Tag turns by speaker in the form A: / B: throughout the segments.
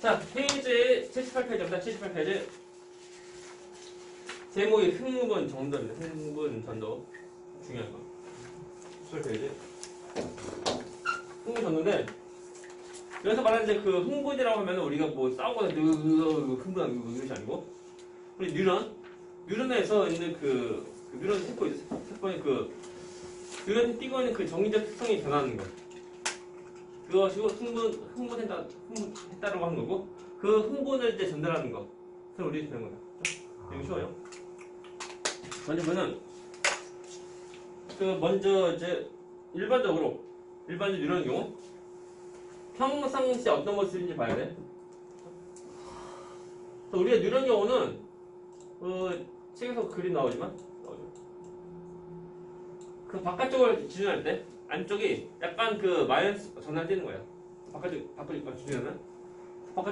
A: 자, 페이지 78페이지입니다. 78페이지. 제목이 흥분 정도입니다. 흥분 전도. 중요한 거. 78페이지. 흥분 전도인데, 여기서 말하는 이제 그 흥분이라고 하면 우리가 뭐 싸우거나 흥분하는 것이 아니고, 우리 뉴런에서 있는 그 뉴런 세포의 뉴런이 띄고 있는 그 정의적 특성이 변하는 거. 그것이고 흥분했다라고 하는 거고, 그 흥분을 이제 전달하는 거. 그래서 우리 되는 거다. 되게 쉬워요. 먼저 이제 일반적으로 뉴런의 경우 평상시 어떤 모습인지 봐야 돼. 우리가 뉴런 경우는 책에서 그림 나오지만 그 바깥쪽을 기준할 때 안쪽이 약간 그 마이너스 전환 뛰는 거야. 바깥쪽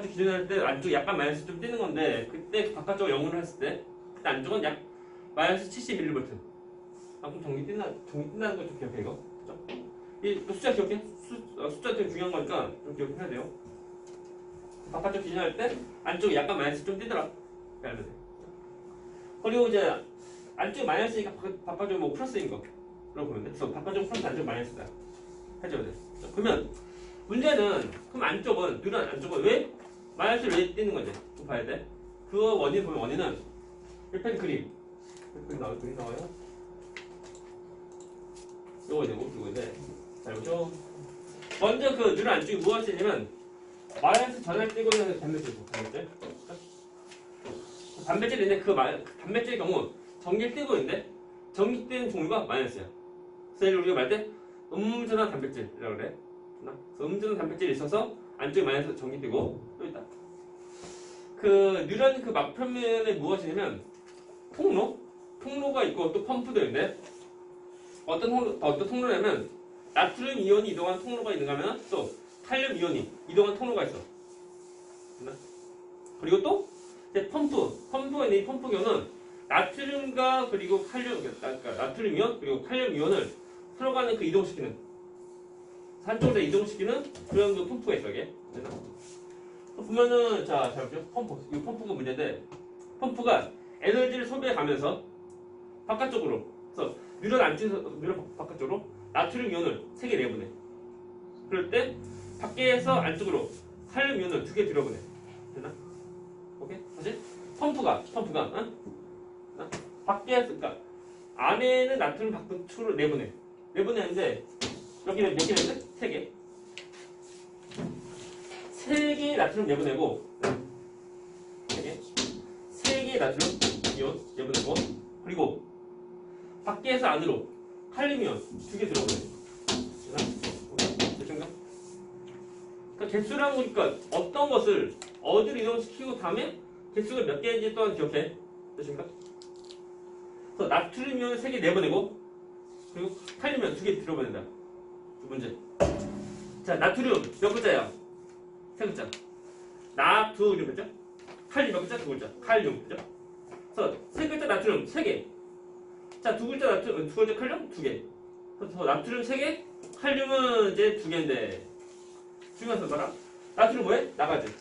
A: 기준할 때 안쪽이 약간 마이너스 좀 뛰는 건데, 그때 바깥쪽을 0으로 했을 때 그때 안쪽은 약 마이너스 70mV. 그럼 전기 뛴다는 거 좀 기억해 이거. 그죠? 이 숫자 기억해? 숫자 되게 중요한 거니까 좀 기억해야 돼요. 바깥쪽 기준할 때 안쪽이 약간 마이너스 좀 뛰더라. 이렇게 알면 돼. 그리고 이제 안쪽이 마이너스니까 바깥쪽이 뭐 플러스인 거. 그러고 보면 돼. 그래서 바깥쪽 플러스 안쪽 마이너스다. 해줘야 돼. 그러면 문제는 그럼 안쪽은 뉴런 안쪽은 왜 마이너스를 왜 뛰는 건지 좀 봐야 돼. 그 원인 보면 원인은 옆에 그림 나와요. 요거 이제 자 보죠. 먼저 그 뉴런 안쪽이 무엇이 있냐면 마이너스 전을 띄고 있는 단백질인데 그 단백질의 경우 전기를 띄고 있는데 전기 띄는 종류가 마이너스야. 그래서 우리가 말할 때 음전한 단백질이라고 그래. 그래서 음전한 단백질이 있어서 안쪽에 마이너스 전기 띄고 또 있다. 그 뉴런 그 막표면에 무엇이냐면 통로가 있고 또 펌프도 있는데 어떤 통로냐면 나트륨 이온이 이동한 통로가 있는가 하면 또 칼륨 이온이 이동한 통로가 있어. 그리고 또 이제 펌프에 있는 이 펌프 경우는 나트륨과 그리고 그러니까 나트륨 이온 그리고 칼륨 이온을 들어가는 그 이동시키는 한쪽으로 이동시키는 그런 그 펌프가 있어 이게. 보면은 자 보죠. 이 펌프가 문제인데 펌프가 에너지를 소비해 가면서 바깥쪽으로 그래서 뉴런 바깥쪽으로 나트륨 이온을 3개 내보내. 그럴 때 밖에서 안쪽으로 칼륨 이온을 2개 들여보내. 되나? 오케이? 다시 펌프가 밖에서 그러니까 안에는 나트륨 바깥쪽으로 내보내는데 여기 몇 개 내보내? 3개. 3개의 나트륨 내보내고 3개의 나트륨 이온 내보내고 그리고 밖에서 안으로 칼륨 이온 2개 들어보내. 됐습니까? 그러니까 개수랑 보니까 어떤 것을 어디로 이동시키고 다음에 개수가 몇 개인지 또한 기억해. 됐습니까? 그래서 나트륨 이온 3개 내보내고 그리고 칼륨 이온 2개 들어보낸다. 두 번째. 자, 나트륨 몇 글자야? 3글자. 나트륨 몇 글자? 칼륨 몇 글자? 2글자. 칼륨 그죠? 그래서 3글자 나트륨 3개. 자, 2글자 나트륨 2글자 칼륨 2개. 그래서 나트륨 3개, 칼륨은 이제 2개인데 중요한 거 봐라. 나트륨 뭐해? 나가지.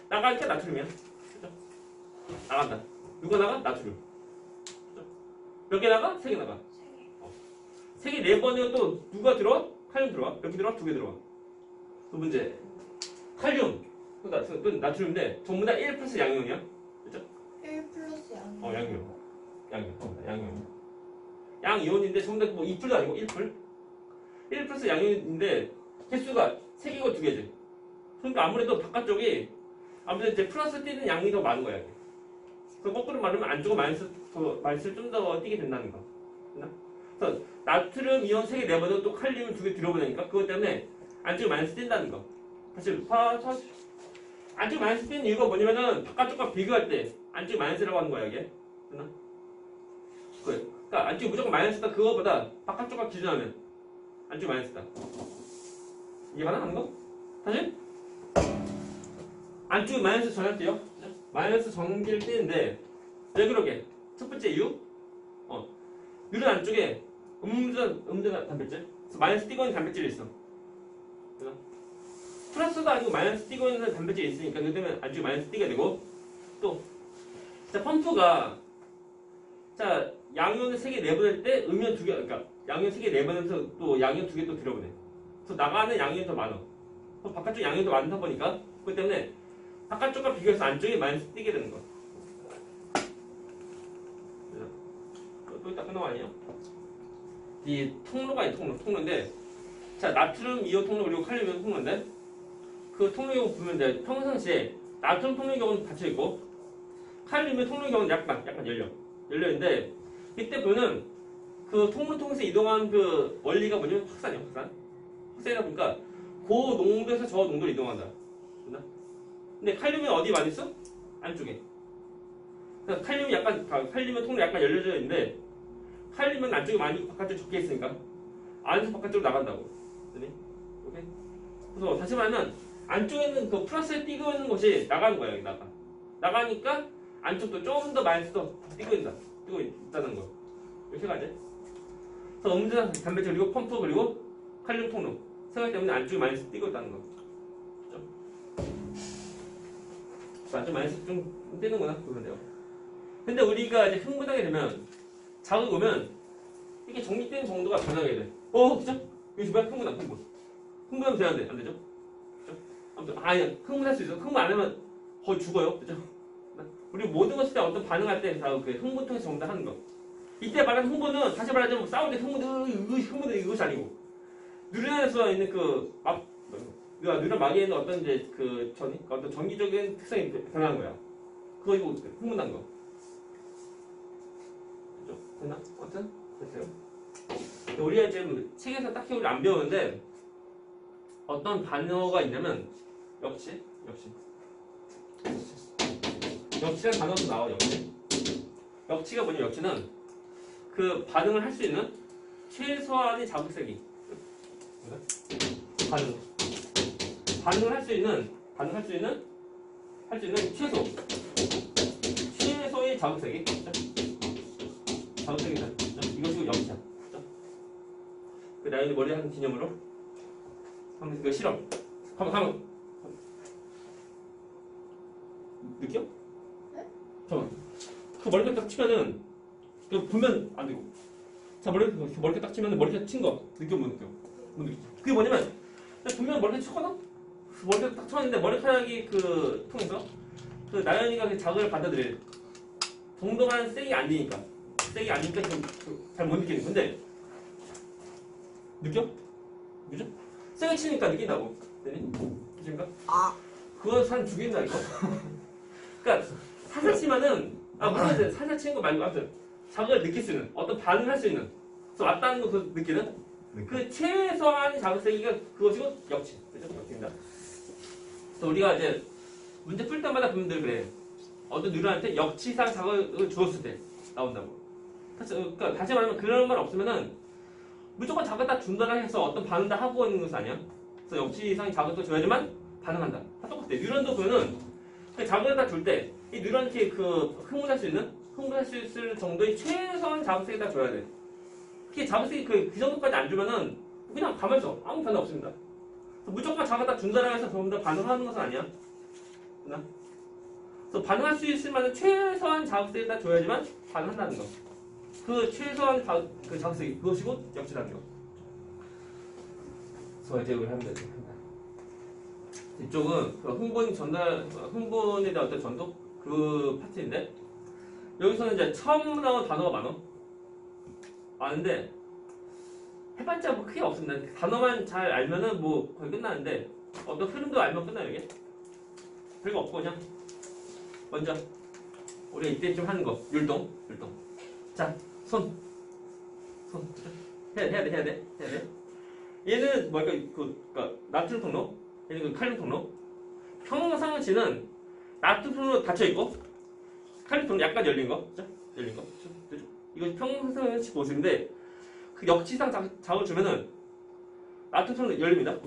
A: 나가니까 나트륨이야. 그죠? 나간다. 누가 나가? 나트륨. 그죠? 몇 개 나가? 3개 나가. 3개 4번이면 또 누가 들어와? 칼륨 들어와. 몇 개 들어와? 2개 들어와. 또 문제. 칼륨. 나트륨인데 전부 다 1 플러스 양이온이야. 그죠?
B: 1 플러스 양이온.
A: 양이온. 양이온인데 전부 다 뭐 2풀도 아니고 1풀. 1 플러스 양이온인데 개수가 3개고 2개지. 그러니까 아무래도 바깥쪽이 아무래도 이제 플러스 뛰는 양이 더 많은 거야. 그래서 거꾸로 말하면 안쪽은 마이너스를 좀 더 뛰게 된다는 거. 그래서 나트륨 이온 3개 내보내고 또 칼륨 2개 들어보내니까 그것 때문에 안쪽에 마이너스 뛴다는 거. 다시 안쪽에 마이너스 뛰는 이유가 뭐냐면은 바깥쪽과 비교할 때 안쪽에 마이너스라고 하는 거야 이게. 그러니까 안쪽이 무조건 마이너스다 그거보다 바깥쪽과 기준하면 안쪽이 마이너스다. 이해가나 하는 거? 다시 안쪽이 마이너스 전할 때요. 마이너스 전기를 띄는데 왜 그러게? 첫 번째 이유 뉴런 안쪽에 음전 단백질 그래서 마이너스 띄고 있는 단백질이 있어. 플러스도 아니고 마이너스 띄고 있는 단백질이 있으니까 그 때문에 안쪽에 마이너스 띄게 되고 또 자, 펌프가 자, 양이온을 3개 내보낼 때 음이온 2개, 그러니까 양이온 3개 내보내면서 또 양이온 2개 또 들여보내. 그래서 나가는 양이온이 더 많아. 바깥쪽 양이온이 더 많다 보니까 그렇기 때문에 바깥쪽과 비교해서 안쪽에 마이너스 띄게 되는 거야. 또 이따 끝난 거 아니에요? 이 통로가 있는 통로인데 자, 나트륨 이온 통로 그리고 칼륨 이온 통로인데 그 통로 경우 보면 돼. 평상시에 나트륨 통로의 경우는 닫혀 있고 칼륨의 통로의 경우는 약간 열려 있는데 이때 보면 그 통로 통해서 이동한 그 원리가 뭐냐면 확산이다 보니까 고 농도에서 저 농도로 이동한다. 근데 칼륨은 어디 많이 있어? 안쪽에. 그러니까 칼륨은 통로 약간 열려져 있는데 칼륨은 안쪽에 많이 있고 바깥쪽에 적게 있으니까 안에서 바깥쪽으로 나간다고. 오케이? 그래서 다시 말하면 안쪽에는 그 플러스에 띄고 있는 것이 나가는 거야. 여기 나가니까 안쪽도 좀 더 마이너스도 띄고 있다는 거. 이렇게 가지. 그래서 음주나 단백질 그리고 펌프 그리고 칼륨 통로 생각 때문에 안쪽에 마이너스 띄고 있다는 거. 안쪽 마이너스 좀 띄는구나 그러면 돼요. 근데 우리가 이제 흥분하게 되면 자극 오면 이게 정리되는 정도가 변하게 돼. 그죠? 이거 뭐야? 흥분하면 돼야 돼. 안 되죠? 그죠? 아무튼 아니야. 흥분할 수 있어. 흥분 안 하면 거의 죽어요. 그죠? 우리 모든 것을 어떤 반응할 때 다 그 흥분 통해서 전부 다 하는 거. 이때 말하는 흥분은 다시 말하자면 싸울 때 흥분은 이것이 아니고 뉴런에서 있는 뉴런 막에 있는 어떤 이제 어떤 전기적인 특성이 변하는 거야. 그거 이거 흥분한 거. 그죠? 됐나? 어쨌든 됐어요. 우리가 지금 책에서 딱히 우리 안 배우는데 어떤 단어가 있냐면 역치라는 단어도 나와. 역치가 뭐냐? 역치는 그 반응을 할 수 있는 최소한의 자극세기. 반응을 할 수 있는 최소의 자극세기. 자극세기다. 이것이 역치야. 그 나연이 머리 하는 기념으로 한번 그 실험. 가면 느껴?
B: 네?
A: 잠깐만. 그 머리카락 딱 치면은 그 보면 안 되고. 자, 머리카락 딱 치면은 머리카락 친 거 느껴 못 느껴? 못 느껴. 그게 뭐냐면 분명 머리카락 쳤거든. 머리카락 딱 쳤는데 머리카락이 그 통해서 그 나연이가 그 자극을 받아들일 정도만 세게 안 되니까 잘 못 느끼는 건데 느껴? 그죠? 세게 치니까 느낀다고. 되니? 그죠? 그건 사람 죽인다니까. 그러니까 살살 치면은 물론 살살 치는 거 말고 아무튼 자극을 느낄 수 있는 어떤 반응을 할 수 있는 그래서 왔다는 거 느끼는 그 최소한의 자극세기가 그것이고 역치. 그죠? 역치입니다. 그래서 우리가 이제 문제 풀 때마다 보면 그래. 어떤 뉴런한테 역치상 자극을 주었을 때 나온다고. 그러니까 다시 말하면 그런 말 없으면은 무조건 자극을 딱 준다고 해서 어떤 반응을 다 하고 있는 것은 아니야. 그래서 역치상의 자극도 줘야지만 반응한다. 다 똑같아. 뉴런도 보면은 그 자극을 딱 줄 때 이 뉴런한테 그 흥분할 수 있을 정도의 최소한 자극세기 딱 줘야 돼. 그게 자극세기 그 정도까지 안 주면은 그냥 가만히 있어. 아무 변화 없습니다. 무조건 자극 딱 준다고 해서 전부 다 반응하는 것은 아니야. 그래서 반응할 수 있을 만한 최소한 자극세기 딱 줘야지만 반응한다는 거. 그 최소한 그 자극세기 그것이고 역치라는 거. 그래서 이제 우리 하면 되지. 이쪽은 그 흥분에 대한 어떤 전도 그 파트인데 여기서는 이제 처음 나온 단어가 많은데 해봤자 뭐 크게 없습니다. 단어만 잘 알면은 뭐 거의 끝나는데 어떤 흐름도 알면 끝나요 이게. 별거 없고 그냥 먼저 우리가 이때쯤 하는 거 율동. 자 손 해야 돼. 얘는 그러니까 나트륨 통로, 얘는 그 칼륨 통로. 평상시는 나트륨 통로 닫혀 있고 칼륨 통로 약간 열린 거, 그죠? 그죠? 이거 평상시 모습인데 그 역치상 자극을 주면은 나트륨 통로 열립니다.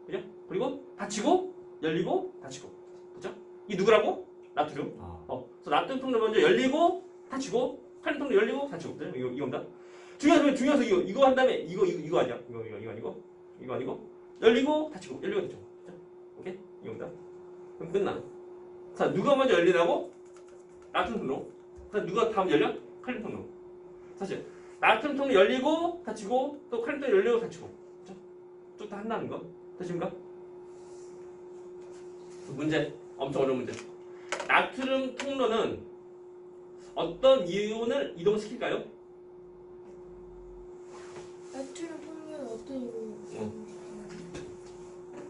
A: 그죠? 그리고 닫히고 열리고 닫히고, 그죠? 이 누구라고? 나트륨. 그래서 나트륨 통로 먼저 열리고 닫히고 칼륨 통로 열리고 닫히고, 그죠? 이겁니다. 중요해서 이거 한 다음에 이거 아니야. 이거 아니고 열리고 닫히고 열리고 닫히고. 그죠? 오케이? 이겁니다. 그럼 끝나. 자, 누가 먼저 열리라고? 나트륨 통로. 자, 누가 다음 열려? 칼륨 통로. 사실 나트륨 통로 열리고 닫히고 또 칼륨 통로 열리고 닫히고. 그렇죠? 쭉 다 한다는 거. 되십니까? 문제. 엄청 어려운 문제. 나트륨 통로는 어떤 이온을 이동시킬까요?
B: 나트륨 풍류는 어떤 이유?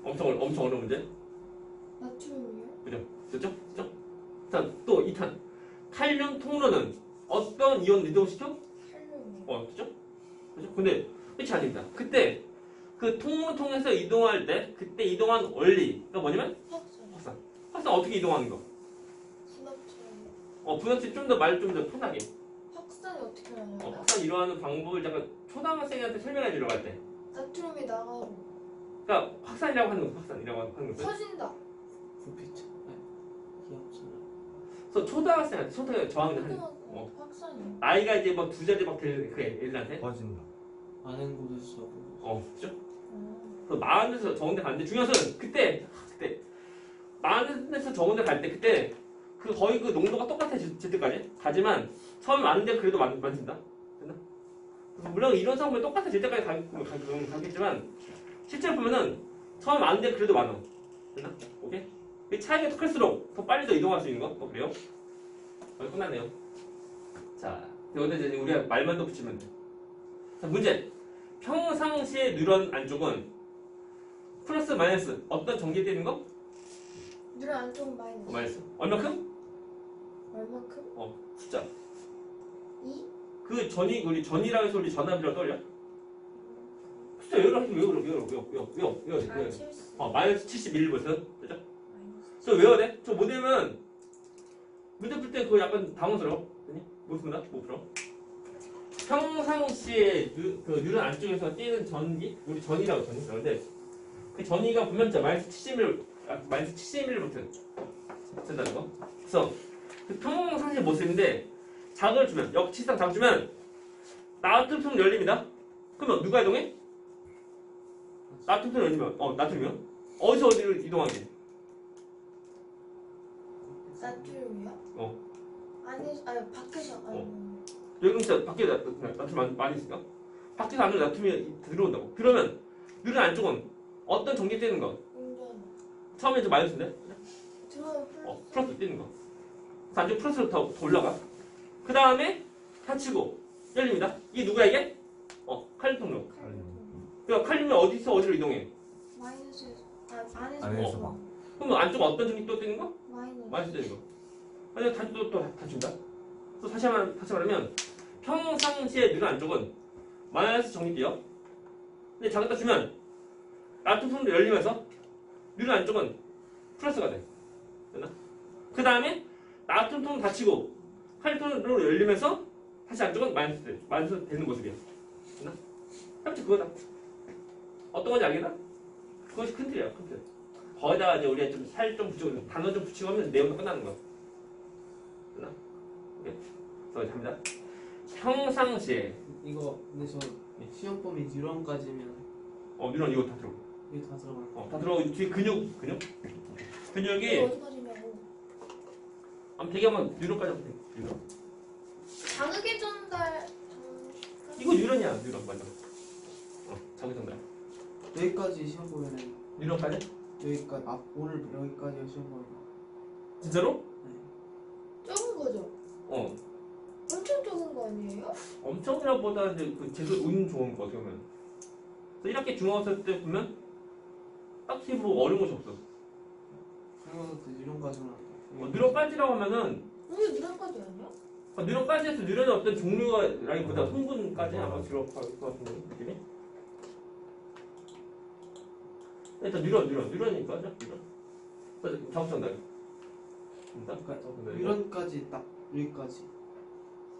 A: 엄청 어려운 문제.
B: 나트륨이요?
A: 그죠? 됐죠? 됐죠? 자, 또 2탄. 칼륨 통로는 어떤 이온을 이동시켜?
B: 칼륨이요.
A: 그죠? 그죠? 근데 끝이 아닙니다. 그때 그 통로 통해서 이동할 때 그때 이동한 원리가 뭐냐면
B: 확산.
A: 확산. 확산 어떻게 이동하는 거?
B: 수납처럼.
A: 부연씨 좀 더 말 좀 더 편하게.
B: 확산이 어떻게 하냐면
A: 확산 이루어하는 방법을 잠깐 초등학생한테 설명해 주려고 할 때.
B: 나트륨이 나가고
A: 그러니까 확산이라고 하는 거, 확산이라고 하는 거.
B: 터진다.
C: 부피차. 기억잖아.
A: 그래서 초등학생한테 초등학생 저학년 한
B: 확산이요.
A: 나이가 이제 막 두 자리 막 되는 그 애들한테.
D: 퍼진다.
C: 많은 곳에서
A: 그죠?
B: 어.
A: 그 많은 데서 적은 데 가는데 중요한 것은 그때 많은 데서 적은 데 갈 때 그때 그 거의 그 농도가 똑같아질 때까지 가지만 처음에 많은데 그래도 많습니다. 됐나? 그래서 물론 이런 상황이 똑같아질 때까지 가겠지만 실제로 보면은 처음에 많은데 그래도 많아. 됐나? 오케이? 그 차이가 더 클수록 더 빨리 더 이동할 수 있는 거? 그래요? 끝났네요. 자, 여기다 이제 우리가 말만 더 붙이면 돼. 자, 문제. 평상시의 뉴런 안쪽은 플러스 마이너스 어떤 전개되는 거?
B: 뉴런 안쪽 마이너스.
A: 마이너스. 얼마큼?
B: 얼마큼?
A: 숫자.
B: 2?
A: 그 전이 우리 전이라고 해서 우리 전압이라고 떠올려? 숫자 외우라 하지 외워.
B: 70.
A: 마이너스 71볼트. 그죠?
B: 마이너스.
A: 저 외워야 돼? 저 못 외우면 문제 풀 때 그거 약간 당황스러워. 못 푼다? 못 풀어. 평상시에 그 뉴런 안쪽에서 뛰는 전기? 우리 전이라고 그러는데 그 전이가 보면 마이너스 71볼트 된다는 거. 그래서 그 평상시 모습인데 자극을 주면 역치상 자극 주면 나트륨 열립니다. 그러면 누가 이동해? 나트륨 열리면 나트륨이요? 어디서 어디로 이동하게?
B: 나트륨이요? 아니 밖에서
A: 여기 진짜 밖에 나트륨 많이 있으니까 밖에서 안으로 나트륨이 들어온다고. 그러면 뉴런 안쪽은 어떤 전기 뛰는 거?
B: 운전.
A: 처음에 이제 마이너스인데
B: 들어오면 플러스.
A: 플러스 뛰는 거. 그래서 안쪽 플러스로 더 올라가. 그 다음에 닫히고 열립니다. 이게 누구야 이게? 칼륨 통로. 그러니까 칼륨이 어디서 어디로 이동해?
B: 마이너스에서. 안에서.
D: 안에서 막.
A: 그럼 안쪽 어떤 전기 또 뛰는 거?
B: 마이너스.
A: 마이너스 뛰는 거. 아니 또 닫힌다. 또 다시 말하면 평상시의 뉴런 안쪽은 마이너스 전기 뛰어. 근데 자극다 주면 나트륨 통로 열리면서 뉴런 안쪽은 플러스가 돼. 됐나? 그 다음에 나트륨 통로 닫히고 칼륨 통로 열리면서 다시 안쪽은 마이너스 되는 모습이야. 됐나? 합치 그거다. 어떤 건지 알겠나? 그것이 큰 틀이야, 큰 틀. 거기다가 이제 우리가 좀 살 좀 붙이고 단어 좀 붙이고 하면 내용도 끝나는 거야. 됐나? 오케이. 그래서 갑니다. 평상시에
C: 이거 근데 저 시험 범위 뉴런까지면
A: 뉴런 이거 다 들어.
C: 이게 다 들어가는 거.
A: 다 들어가고 뒤에 근육이
B: 어디까지냐고.
A: 대개만 뉴런까지 하면 돼. 뉴런.
B: 자극의 전달.
A: 이거 뉴런이야, 뉴런 맞아. 자기 전달.
C: 여기까지 시험 보면은
A: 뉴런까지?
C: 여기까지 오늘 여기까지 시험 보면
A: 진짜로?
B: 적은 거죠? 엄청 적은 거 아니에요?
A: 엄청이라보다 이제 그 제도 운 좋은 거 어떻게 보면. 그래서 1학기 중앙학생 때 보면 딱히 뭐 어려운 것이 없어.
C: 그래서 뉴런까지만
A: 뉴런까지라고 하면은
B: 오늘 뉴런까지 아니야?
A: 뉴런까지 해서 뉴런의 어떤 종류라기보다 성분까지 아마 들어갈 것 같은 느낌이. 일단 뉴런이니까 뉴런. 그래서 작업전달.
C: 뉴런까지 딱 여기까지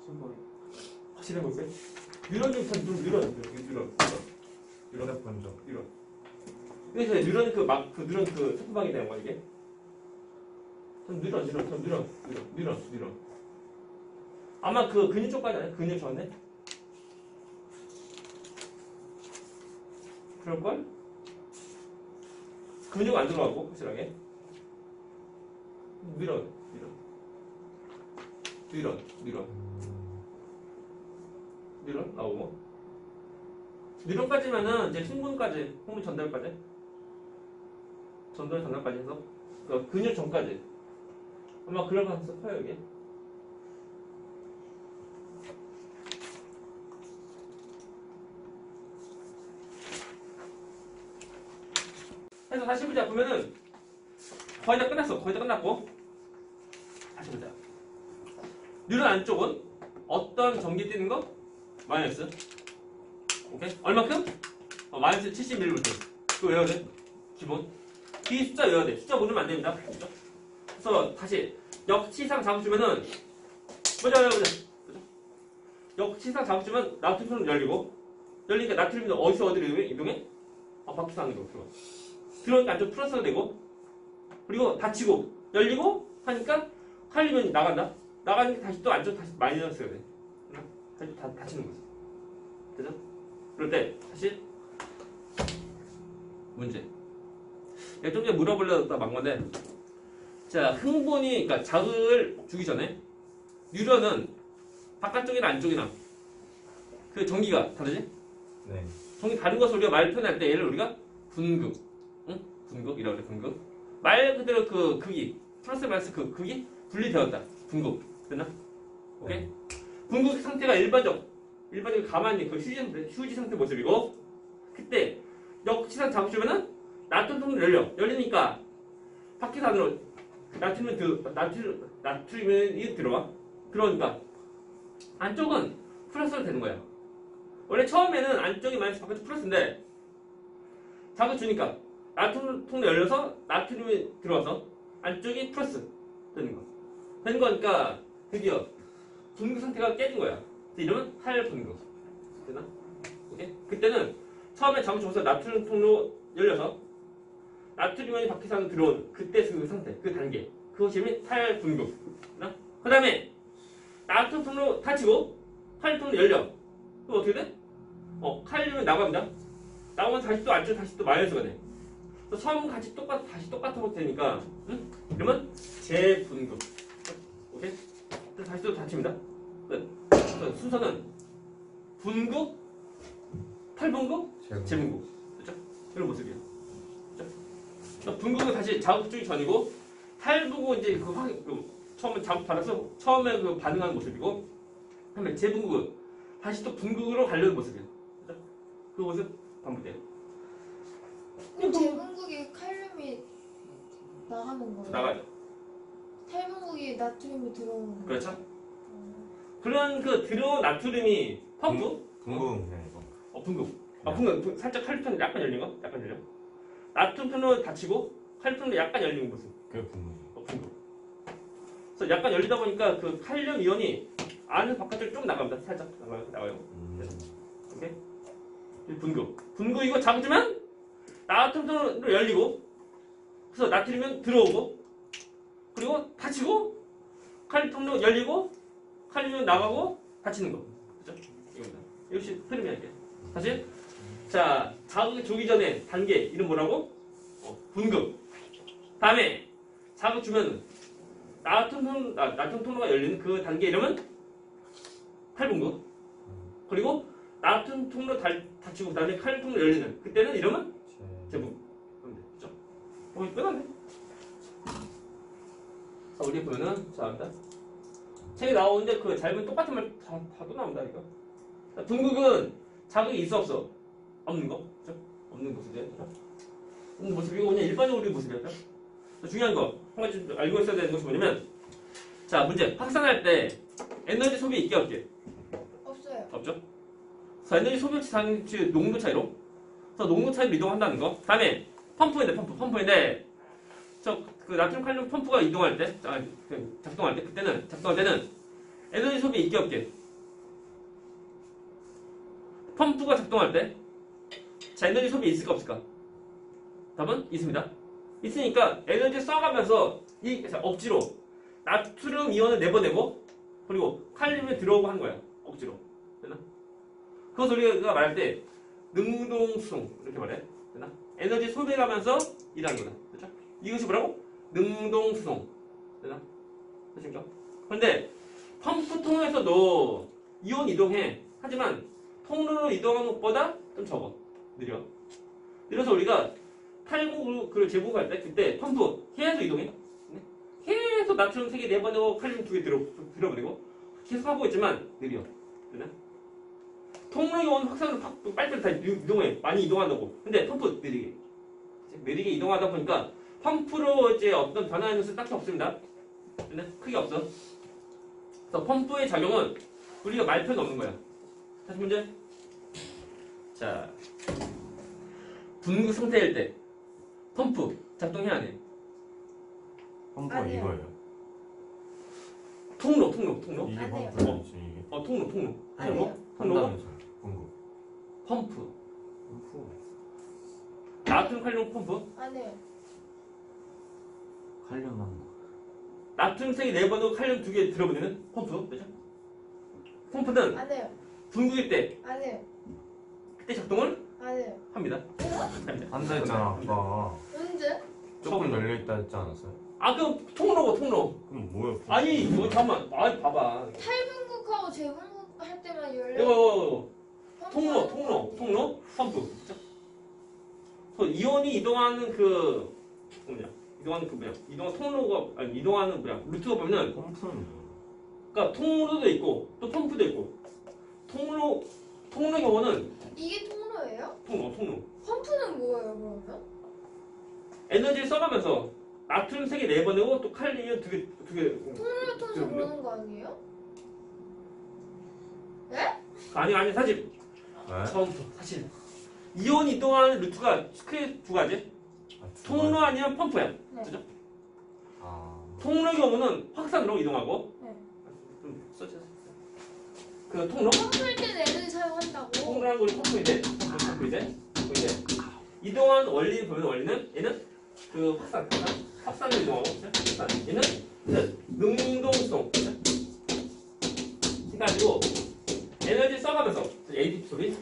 C: 시험 범위.
A: 확실해 볼게. 뉴런이 뉴런.
D: 유럽 번져.
A: 뉴런. 그래서 뉴런 뉴런 그 토프방이 되는 거야 이게. 뉴런. 아마 그 근육 쪽까지 아니야? 근육 전에? 그럴걸? 근육 안 들어가고 확실하게 밀어 나오고 밀어까지면은 이제 흥분 전달까지 해서 그 근육 전까지 아마 그럴 가능성 커요 이게. 해서 다시 보자. 보면은 거의 다 끝났고 다시 보자. 뉴런 안쪽은 어떤 전기 뛰는 거? 마이너스. 오케이? 얼마큼? 마이너스 71V. 그거 외워야 돼. 기본. 이 숫자 외워야 돼. 숫자 모르면 안 됩니다. 그렇죠? 그래서 다시 역치상 작업 주면은 보자. 역치상 작업 주면 나트륨은 열리니까 나트륨이 어디서 어디로 이동해? 바퀴 안으로 들어오니까 안쪽 플러스가 되고 그리고 닫히고 열리고 하니까 칼륨이 나가니까 다시 또 안쪽 다시 마이너스가 돼. 다시 닫히는 거지. 그죠? 그럴 때 다시 문제. 내가 좀 전에 물어보려다 만 건데, 자 흥분이 그러니까 자극을 주기 전에 뉴런은 바깥쪽이나 안쪽이나 그 전기가 다르지?
D: 네.
A: 전기 다른 것을 우리가 말 표현할 때 얘를 우리가 분극, 분극이라고 그래. 분극. 말 그대로 그 극이 플러스 마이너스 그 극이 분리되었다. 분극. 됐나? 오케이? 분극 상태가 일반적으로 가만히 그 휴지 상태 모습이고, 그때 역치상 작업 주면은 나트륨 통로 열리니까 바퀴 안으로 나트륨이 들어와. 그러니까 안쪽은 플러스로 되는 거야. 원래 처음에는 안쪽이 마이너스 바깥쪽 플러스인데 작업 주니까 나트륨 통로 열려서 나트륨이 들어와서 안쪽이 플러스 되는 거. 된 거니까 드디어 분극 상태가 깨진 거야. 이러면 탈분극. 되나? 오케이? 그때는 처음에 작업 줘서 나트륨 통로 열려서 나트륨이 바퀴상으로 들어온 그때 그 상태, 그 단계. 그것이 이름이 탈분극. 그 다음에 나트륨 통로 닫히고 칼륨 통로 열려. 그럼 어떻게 돼? 칼륨이 나갑니다. 나오면 다시 또 안쪽 다시 또 마이너스가 돼. 처음 같이 다시 똑같은 되니까 이러면 재분극. 오케이? 다시 또 닫힙니다. 순서는 분극, 탈분극, 재분극. 그렇죠? 이런 모습이에요. 그렇죠? 분극은 다시 자극 주기 전이고, 탈분극은 이제 처음에 자극 받아서 처음에 그 반응하는 모습이고, 그다음에 재분극은 다시 또 분극으로 가려는 모습이에요. 그렇죠? 그 모습 반복돼요.
B: 그럼 재분극이 칼륨이 나가는 거예요?
A: 나가죠.
B: 탈분극이 나트륨이 들어오는 거예요?
A: 그렇죠? 그런 그 들어온 나트륨이 펌프?
D: 분궁.
A: 분극. 분극. 살짝 칼륨 약간 열린 거? 약간 열려. 나트륨 통로 닫히고 칼륨 통로 약간 열린 모습.
D: 그게 분궁.
A: 분극. 그래서 약간 열리다 보니까 그 칼륨 이온이 안에서 바깥으로 좀 나갑니다. 살짝 나가요. 오케이? 분극. 분극 이거 잡으면 나트륨 통로 열리고, 그래서 나트륨은 들어오고, 그리고 닫히고, 칼륨 통로 열리고, 칼륨은 나가고, 닫히는 거. 그죠? 이겁니다. 이것이 흐름이야, 이게. 다시. 자, 자극 주기 전에 단계, 이름 뭐라고? 분극. 다음에, 자극 주면, 나트륨 통로가 열리는 그 단계 이름은 탈분극. 그리고, 나트륨 통로 닫히고, 그 다음에 칼륨 통로 열리는, 그때는 이름은 재분극. 그죠? 끝났네. 자, 우리 보면은, 자, 책에 나오는데 그 잘못 똑같은 말 다 또 나온다 이거. 자, 분극은 자극이 있어 없어? 없는 거, 그렇죠? 없는 모습이에요. 없는 모습이고 그냥 일반적으로 우리 모습이에요. 중요한 거 한 가지 좀 알고 있어야 되는 것이 뭐냐면, 자 문제 확산할 때 에너지 소비 있게 없게?
B: 없어요.
A: 없죠. 그래서 에너지 소비 장치 농도 차이로, 그래서 농도 차이로 이동한다는 거. 다음에 펌프인데 그 나트륨 칼륨 펌프가 이동할 때, 작동할 때는 에너지 소비 있게 없게? 펌프가 작동할 때, 자 에너지 소비 있을까 없을까? 답은 있습니다. 있으니까 에너지 써가면서 억지로 나트륨 이온을 내보내고, 그리고 칼륨이 들어오고 하는 거야. 억지로. 되나? 그것을 우리가 말할 때 능동수송 이렇게 말해. 되나? 에너지 소비가면서 일하는 거다. 그렇죠? 이것이 뭐라고? 능동수송. 되나? 됐습니까? 그런데 펌프 통로에서도 이온 이동해. 하지만 통로로 이동하는 것보다 좀 적어. 느려. 이래서 우리가 탈곡을 제공할 때 그때 펌프 계속 이동해. 네? 계속 나트륨 3개 내보내고 칼륨 2개 들어보내고 계속 하고 있지만 느려. 되나? 통로 이온 확산을 빨리빨리 다 이동해. 많이 이동한다고. 근데 펌프 느리게. 느리게 이동하다 보니까 펌프로 이제 어떤 변화하는 것은 딱히 없습니다. 근데 크게 없어. 그래서 펌프의 작용은 우리가 말 필요는 없는 거야. 다시 문제. 자, 분구 상태일 때 펌프 작동해야 해.
D: 펌프가
B: 아니요.
D: 이거예요.
A: 통로.
D: 이게
B: 안 돼요.
D: 펌프지 이게.
A: 통로.
B: 아니요.
D: 한다면서 공급.
A: 펌프.
D: 펌프.
A: 나트륨 칼륨 펌프.
B: 안 해요.
C: 관련한 거.
A: 나트륨 3개 내보내고 칼륨 2개 들어보내는 펌프. 그죠? 펌프는
B: 안 해요.
A: 분구일 때
B: 안 해요.
A: 그때 작동을
B: 안 해요.
A: 합니다.
D: 한다 했잖아 아까.
B: 언제?
D: 조금 열려있다 했지 않았어요?
A: 아, 그 통로.
D: 그럼 뭐야?
A: 아니, 이거 잠깐만. 아, 봐봐.
B: 탈분국하고 재분국 할 때만 열려.
A: 이거
B: 펌프하는 거
A: 통로, 펌프. 그죠? 그래서 이온이 이동하는 그 이동하는 통로가 아니 이동하는 루트가 보면은
D: 펌프는 뭐야?
A: 그러니까 통로도 있고 또 펌프도 있고 통로 경우는
B: 이게 통로예요?
A: 통로
B: 펌프는 뭐예요 그러면?
A: 에너지를 써가면서 나트륨 3개 내보내고 또 칼륨 2개
B: 통로를 통해서 그러는 거 아니에요?
A: 아니 사실
D: 네?
A: 처음부터 사실 이온 이동하는 루트가 크게 두 가지
D: 아, 두
A: 통로
D: 가지.
A: 아니면 펌프야.
B: 네.
A: 그죠?
D: 아.
A: 통로의 경우는 확산으로 이동하고
B: 네.
A: 좀 써주세요. 그 통로
B: 펌프일 때는 에너지 사용한다고.
A: 통로라는 우리 펌프인데 이동한 원리 보면 원리는 얘는 그 확산으로 이동하고 확산. 얘는 능동수송 해가지고 에너지 써가면서 ATP 소리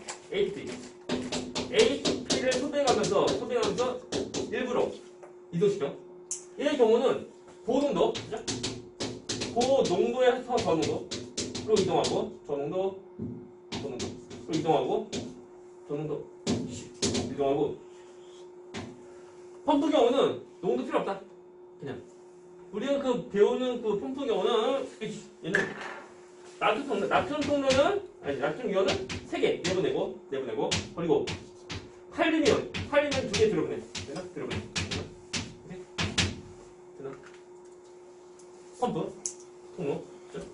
A: ATP를 소비해가면서 일부러 이동시켜. 얘의 경우는 고농도, 그죠? 고농도에서 저농도로 이동하고 저농도로 이동하고 저농도 이동하고 펌프 경우는 농도 필요 없다. 그냥 우리가 그 배우는 그 펌프 경우는 얘는 나트륨 통로는 나트륨 이온은 3개 내보내고 그리고 칼륨 2개 들어보내. 되나? 펌프 통로. 그죠?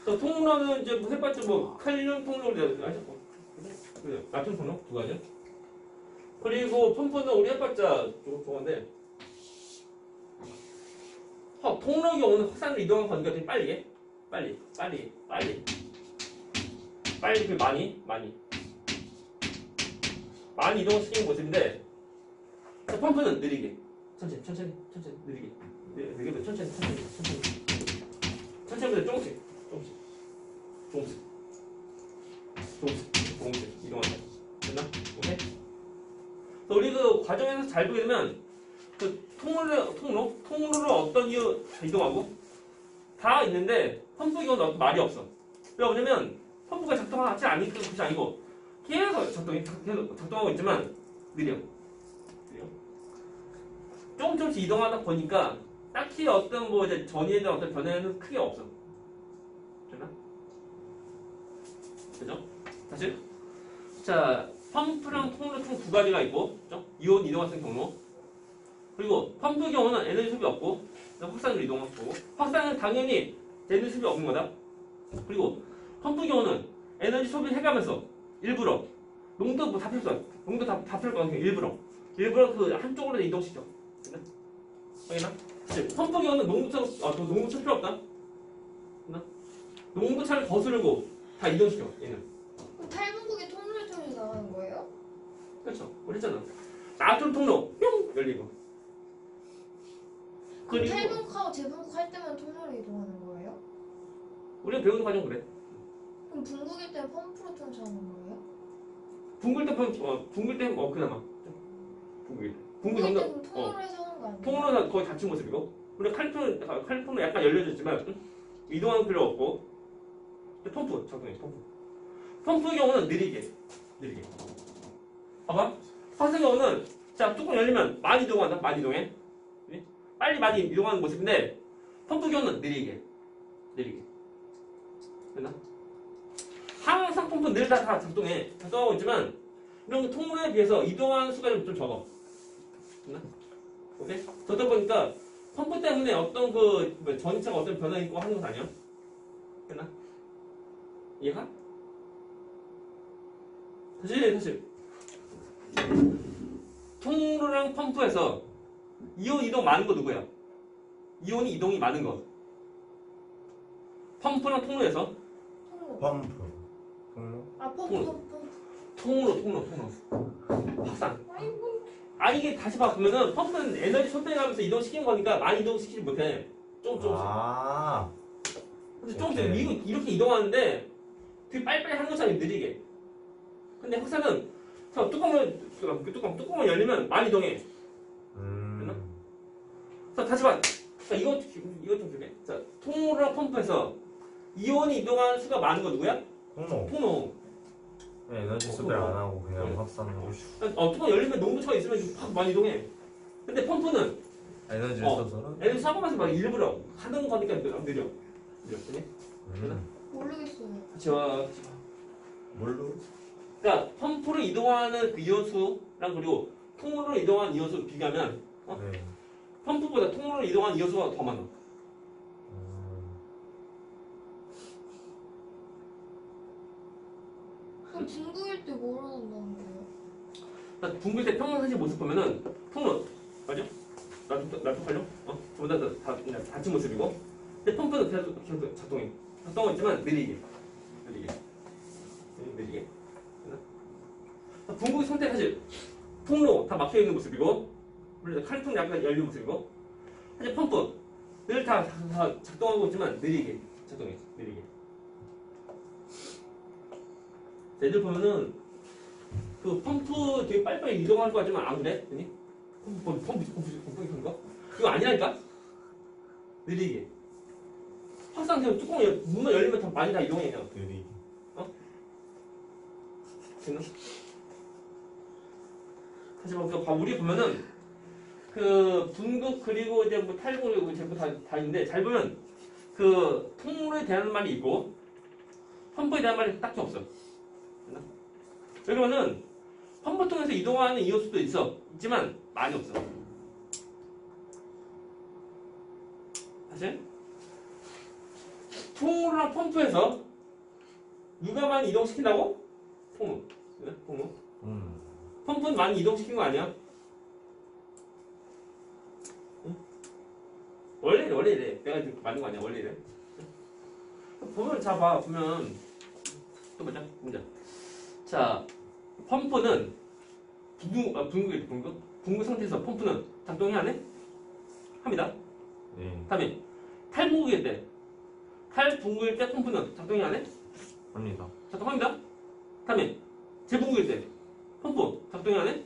A: 또 통로는 이제 해봤자 칼륨 통로를 하셨고 나트륨 통로 2가지. 그리고 펌프는 우리 해봤자 저건데 통로 경우는 확산으로 이동한 거니까 되게 빨리 그 많이 이동시키는 모습인데 펌프는 느리게 천천히 느리게 천천히 조금씩 이동한다. 됐나? 오케이? 그래서 우리 그 과정에서 잘 보게 되면 그 통로를 어떤 이유 이동하고 다 있는데 펌프 경우는 말이 없어. 왜 뭐냐면 펌프가 작동하지 않으니까 그것이 아니고 계속 작동하고 있지만 느려. 조금씩 이동하다 보니까 딱히 어떤 이제 전이에 대한 어떤 변화는 크게 없어. 됐나? 그죠? 다시. 자, 펌프랑 통로 총 2가지가 있고, 그죠? 이온 이동하는 경로. 그리고 펌프 경우는 에너지 소비 없고, 확산으로 이동하고, 확산은 당연히 에너지 소비 없는 거다. 그리고 펌프 경우는 에너지 소비를 해가면서 일부러 농도 다 필요 없어. 농도 다 필요 없어. 일부러 그 한쪽으로 이동시켜. 확인나? 펌프 경우는 농도 차 필요 없다. 농도 차를 거스르고 다 이동시켜. 얘는.
B: 그럼 탈분국이 통로를 통해서 나가는 거예요?
A: 그렇죠. 우리 했잖아. 나트륨 통로 뿅 열리고.
B: 그럼
A: 그리고
B: 탈분국하고 재분국 할 때만 통로로 이동하는 거예요?
A: 우리가 배우는 과정 그래.
B: 그럼 분국일 때는 펌프로 통해서 하는 거예요?
A: 붕글 때 그나마 붕괴
B: 붕괴
A: 정도
B: 때는 통으로 해서 하는 거 아니에요?
A: 통으로는 거의 닫힌 모습이고 우리 칼리토는 약간 열려졌지만 이동할 필요 없고 펌프 작동해 펌프의 경우는 느리게 봐봐 펌프의 경우는 자 뚜껑 열리면 많이 이동한다 많이 이동해 빨리 많이 이동하는 모습인데 펌프 경우는 느리게 됐나? 항상 펌프는 늘 다 작동하고 있지만 이런 통로에 비해서 이동하는 수가 좀 적어 됐나? 오케이? 저다 보니까 펌프 때문에 어떤 전기차가 어떤 변화가 있고 하는 건 아니야 됐나? 이해가? 사실 통로랑 펌프에서 이온 이동 많은 거 누구야? 이온이 이동이 많은 거 펌프랑 통로에서
B: 통로.
D: 펌프. 통로?
B: 아
A: 통로.
B: 펌프.
A: 통로 확산
B: 아이고.
A: 이게 다시 봐 보면은 펌프는 에너지 소비하면서 이동시키는 거니까 많이 이동시키지 못해 조금씩
D: 아.
A: 근데 조금씩
D: 오케이.
A: 이렇게 이동하는데 되게 빨리빨리 하는 것처럼 느리게 근데 확산은 자, 뚜껑을 열리면 많이 이동해 자 다시 봐 자, 이거 좀 줄게 자 통로랑 펌프에서 이온이 이동하는 수가 많은 거 누구야? 통로
D: 네, 에너지 소비를 안 하고 그냥
A: 그래.
D: 확산하고
A: 뚜껑 열리면 농도차가 있으면 확 많이 이동해 근데 펌프는
D: 에너지를
A: 어.
D: 써서
A: 애들 사고면서 막 일부러 하는 거니까 느려 그래?
B: 모르겠어요.
A: 같이 와
D: 뭘로?
A: 그러니까 펌프로 이동하는 그 이온수랑 그리고 통로로 이동하는 이온수 비교하면
D: 네.
A: 펌프보다 통로로 이동하는 이온수가 더 많아
B: 그럼 붕괴일 때 뭐로 한다는 거예요?
A: 그러니까 붕괴 때 평상시 모습 보면은 통로 맞죠? 나도 걸려? 전부 다 닫힌 모습이고 근데 펌프는 계속 작동하고 있지만 느리게 붕괴 상태 사실 통로 다 막혀있는 모습이고 물론 칼통 약간 열린 모습이고 사실 펌프 늘 다 작동하고 있지만 느리게 작동해 느리게 애들 보면은 그 펌프 되게 빨리빨리 이동할 것 같지만 안 그래? 아니? 펌프 이런 거? 이거 아니라니까? 느리게 확산 그냥 문만 열리면 다 많이 다 이동해 그냥
D: 느리게.
A: 됐나? 다시 봐 우리 보면은 그 분극 그리고 이제 뭐 탈분 그리고 전부 다 있는데 잘 보면 그 통로에 대한 말이 있고 펌프에 대한 말이 딱히 없어. 됐나? 여기 보면은 펌프 통해서 이동하는 이온수도 있지만 많이 없어. 사실 통로랑 펌프에서 누가 많이 이동시킨다고? 통로. 통로. 펌프는 많이 이동시킨 거 아니야? 응? 원래 이래. 내가 맞는 거 아니야? 원래 이래. 보면 보면 또 보자. 자, 펌프는 붕괴 상태에서 펌프는 작동이 안 해? 합니다.
D: 네.
A: 다음에 탈붕괴일 때, 탈붕괴일 때 펌프는 작동이 안 해?
D: 합니다.
A: 작동합니다. 다음에 재붕괴일 때 펌프 작동이 안 해?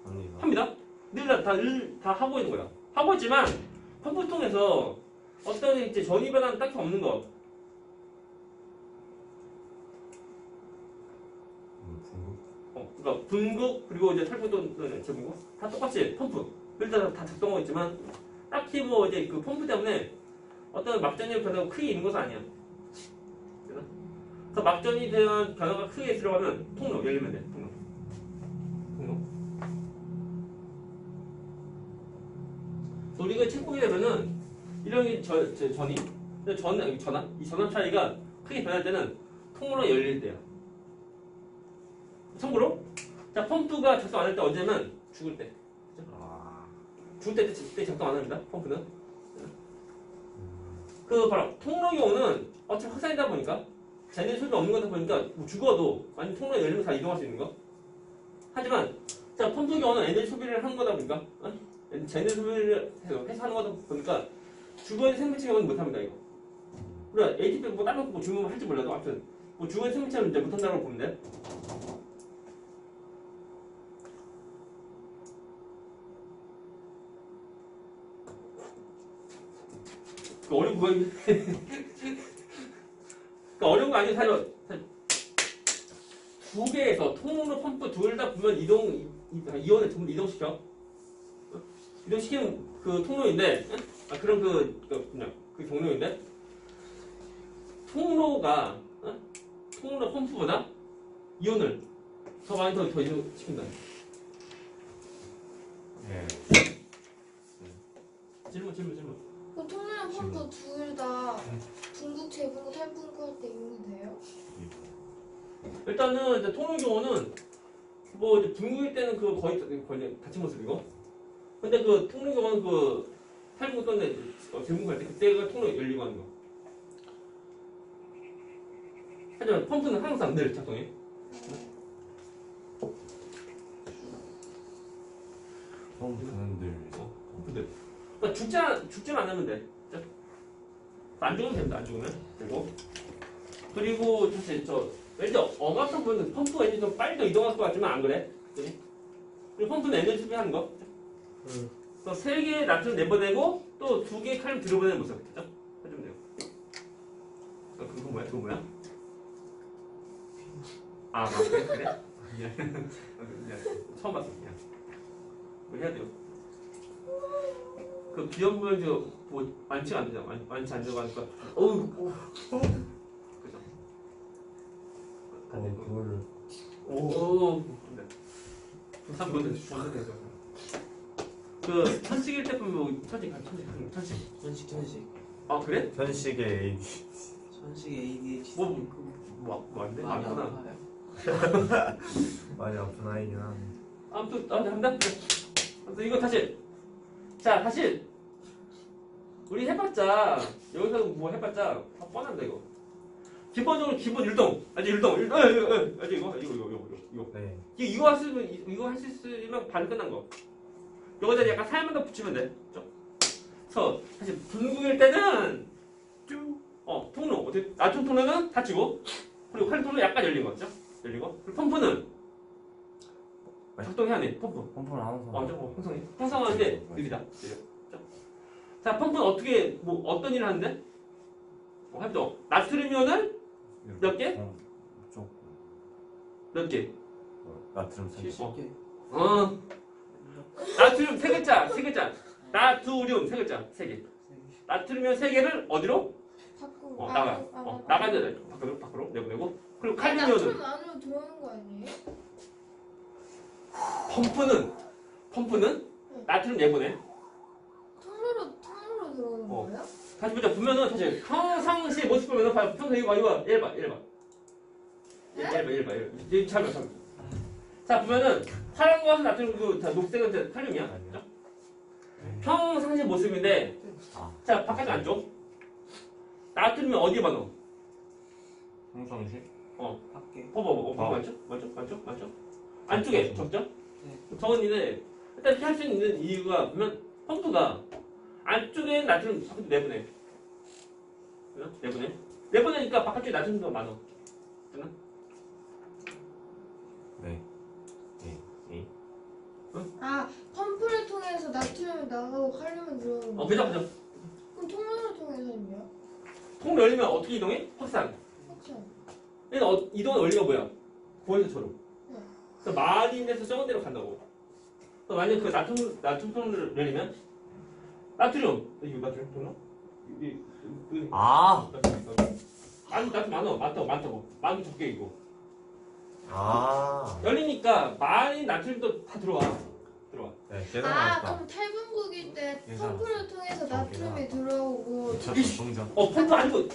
D: 합니다.
A: 합니다. 늘 다 하고 있는 거야. 하고 있지만 펌프 통해서 어떤 이제 전이 변화는 딱히 없는 거. 그러니까 분극 그리고 이제 탈분도 재분극 다 똑같이 펌프 일단 다 작동하고 있지만 딱히 뭐 이제 그 펌프 때문에 어떤 막전의 변화가 크게 있는 것은 아니야. 그래서 막전이 대한 변화가 크게 들어가면 통로 열리면 돼. 통로. 우리가 책 보게 되면은 이런 게 전이 이 전압 차이가 크게 변할 때는 통로가 열릴 때야. 참고로 자 펌프가 작동 안 할 때 언제면 죽을 때. 죽을 때 작동 안 합니다. 펌프는. 그 바로 통로 경우는 어차피 확산이다 보니까 쟤네 소리 없는 거다 보니까 뭐 죽어도 완전 통로에 열리면 다 이동할 수 있는 거. 하지만 자 펌프 경우는 에너지 소비를 하는 거다 보니까 쟤네 소비를 해서 하는 거다 보니까 주거의 생명체 경우는 못합니다 이거. 그래 ATP 뭐 다른 거 주문 할지 몰라도 아무튼 뭐 주거의 생명체는 이제 못한다고 보면 돼. 어려운 거 어려운 거 아니에요. 사실 두 개에서 통로 펌프 둘 다 보면 이온을 전부 이동시켜. 이동시키는 그 통로인데, 그런 그 경로인데, 통로 펌프보다 이온을 더 많이 더 이동시킨다.
D: 예.
A: 질문.
B: 그 통로랑 펌프 둘 다 중국, 제분국, 탈분국 할 때 이용이 돼요?
A: 일단은 이제 통로 경우는 뭐 이제 분국일 때는 그 거의 같은 모습이고, 근데 그 통로 경우는 그 탈분국 또는 제분국할 때 그때가 통로 열리고 하는 거. 하지만 펌프는 항상 늘 작동해.
D: 펌프는 늘.
A: 펌프들. 그러니까 죽지만 않으면 돼. 진짜. 안 죽으면 됩니다. 안 죽으면 되고. 그리고 사실 왠지 억압성 보면 펌프가 왠지 좀 빨리 더 이동할 것 같지만 안 그래. 그리고 펌프는 에너지 소비하는 거. 그래서 3개의 나트륨 내보내고 또 2개의 칼륨 들어보내는 모습. 그죠? 해주면 돼요. 그거 뭐야? 아, 그래? 미안. 처음 봤어. 미안. 뭐 해야 돼요? 그 비염물 뭐 많지가 안 되잖아. 많지 안 들어가니까. 어우. 그죠?
D: 그거를.
A: 오. 네. 한번 되죠. 그 천식일 때 보면 천식.
C: 천식.
A: 아 그래?
D: 현식의 AD.
C: 천식 ADHD.
A: 뭐 안 돼?
C: 많이
A: 아프나?
C: 아파요.
D: 많이 아픈 아이긴 하네.
A: 아무튼 한다. 아무튼 이거 다시 우리 해봤자 여기서 뭐 해봤자 다 뻔한다 이거. 기본적으로 기본 율동. 아직 율동. 아직 이거.
D: 네.
A: 이거 할 수 있으면 반 끝난 거. 여기다 약간 살만 더 붙이면 돼. 그래서 사실 분국일 때는 통로 나트륨 통로는 닫히고 그리고 칼륨 통로 약간 열린 거죠. 열리고 그리고 펌프는 작동해야 돼.
D: 펌프는 항상.
A: 항상 하는데 느리다. 자, 펌프는 어떻게 어떤 일을 하는데? 해보자. 나트륨 이온을 몇 개?
D: 좀.
A: 몇 개?
D: 나트륨 3개.
C: 70개.
A: 나트륨 3글자. 나트륨 3글자. 3개. 나트륨 이온 3개를 어디로?
B: 밖으로.
A: 나가야 돼. 밖으로 내보내고. 그리고 칼륨
B: 나트륨
A: 이온은
B: 안으로 들어오는 거 아니에요?
A: 펌프는 나트륨 내보내.
B: 통로로 들어오는 거예요?
A: 다시 보자. 보면은 사실 평상시 모습 보면은 평소에 이거 1봐. 이제 잘 봐. 자 보면은 파란 거는 나트륨이고 녹색은 칼륨이야. 그죠? 평상시 모습인데 자 바깥 안쪽 나트륨이 어디에 봐 너?
D: 평상시?
C: 밖에.
A: 맞죠? 안쪽에 적죠?
C: 네.
A: 적은 일에 일단 이렇게 할 수 있는 이유가 보면 펌프가 안쪽에 나트륨 내보내. 내보내니까 바깥쪽에 나트륨이 더 많아. 되나?
D: 네.
B: 펌프를 통해서 나트륨이 나가고 칼륨이 들어오는 거.
A: 그죠.
B: 그럼 통로를 통해서는요?
A: 통로 열리면 어떻게 이동해? 확산.
B: 그렇죠.
A: 그래서 이동한 원리가 뭐야? 고연소처럼.
B: 네.
A: 그래서 많은 데서 적은 데로 간다고. 그래서 만약 그 나트륨 통로를 열리면 나트륨 통로? 나트륨 많다고. 많은 적게 이고. 열리니까 많이 나트륨도 다 들어와.
D: 네, 계산
B: 그럼 탈분국일 때
D: 계산.
B: 펌프를 통해서
D: 계산.
B: 나트륨이 들어오고
D: 동전.
A: 펌프 아니고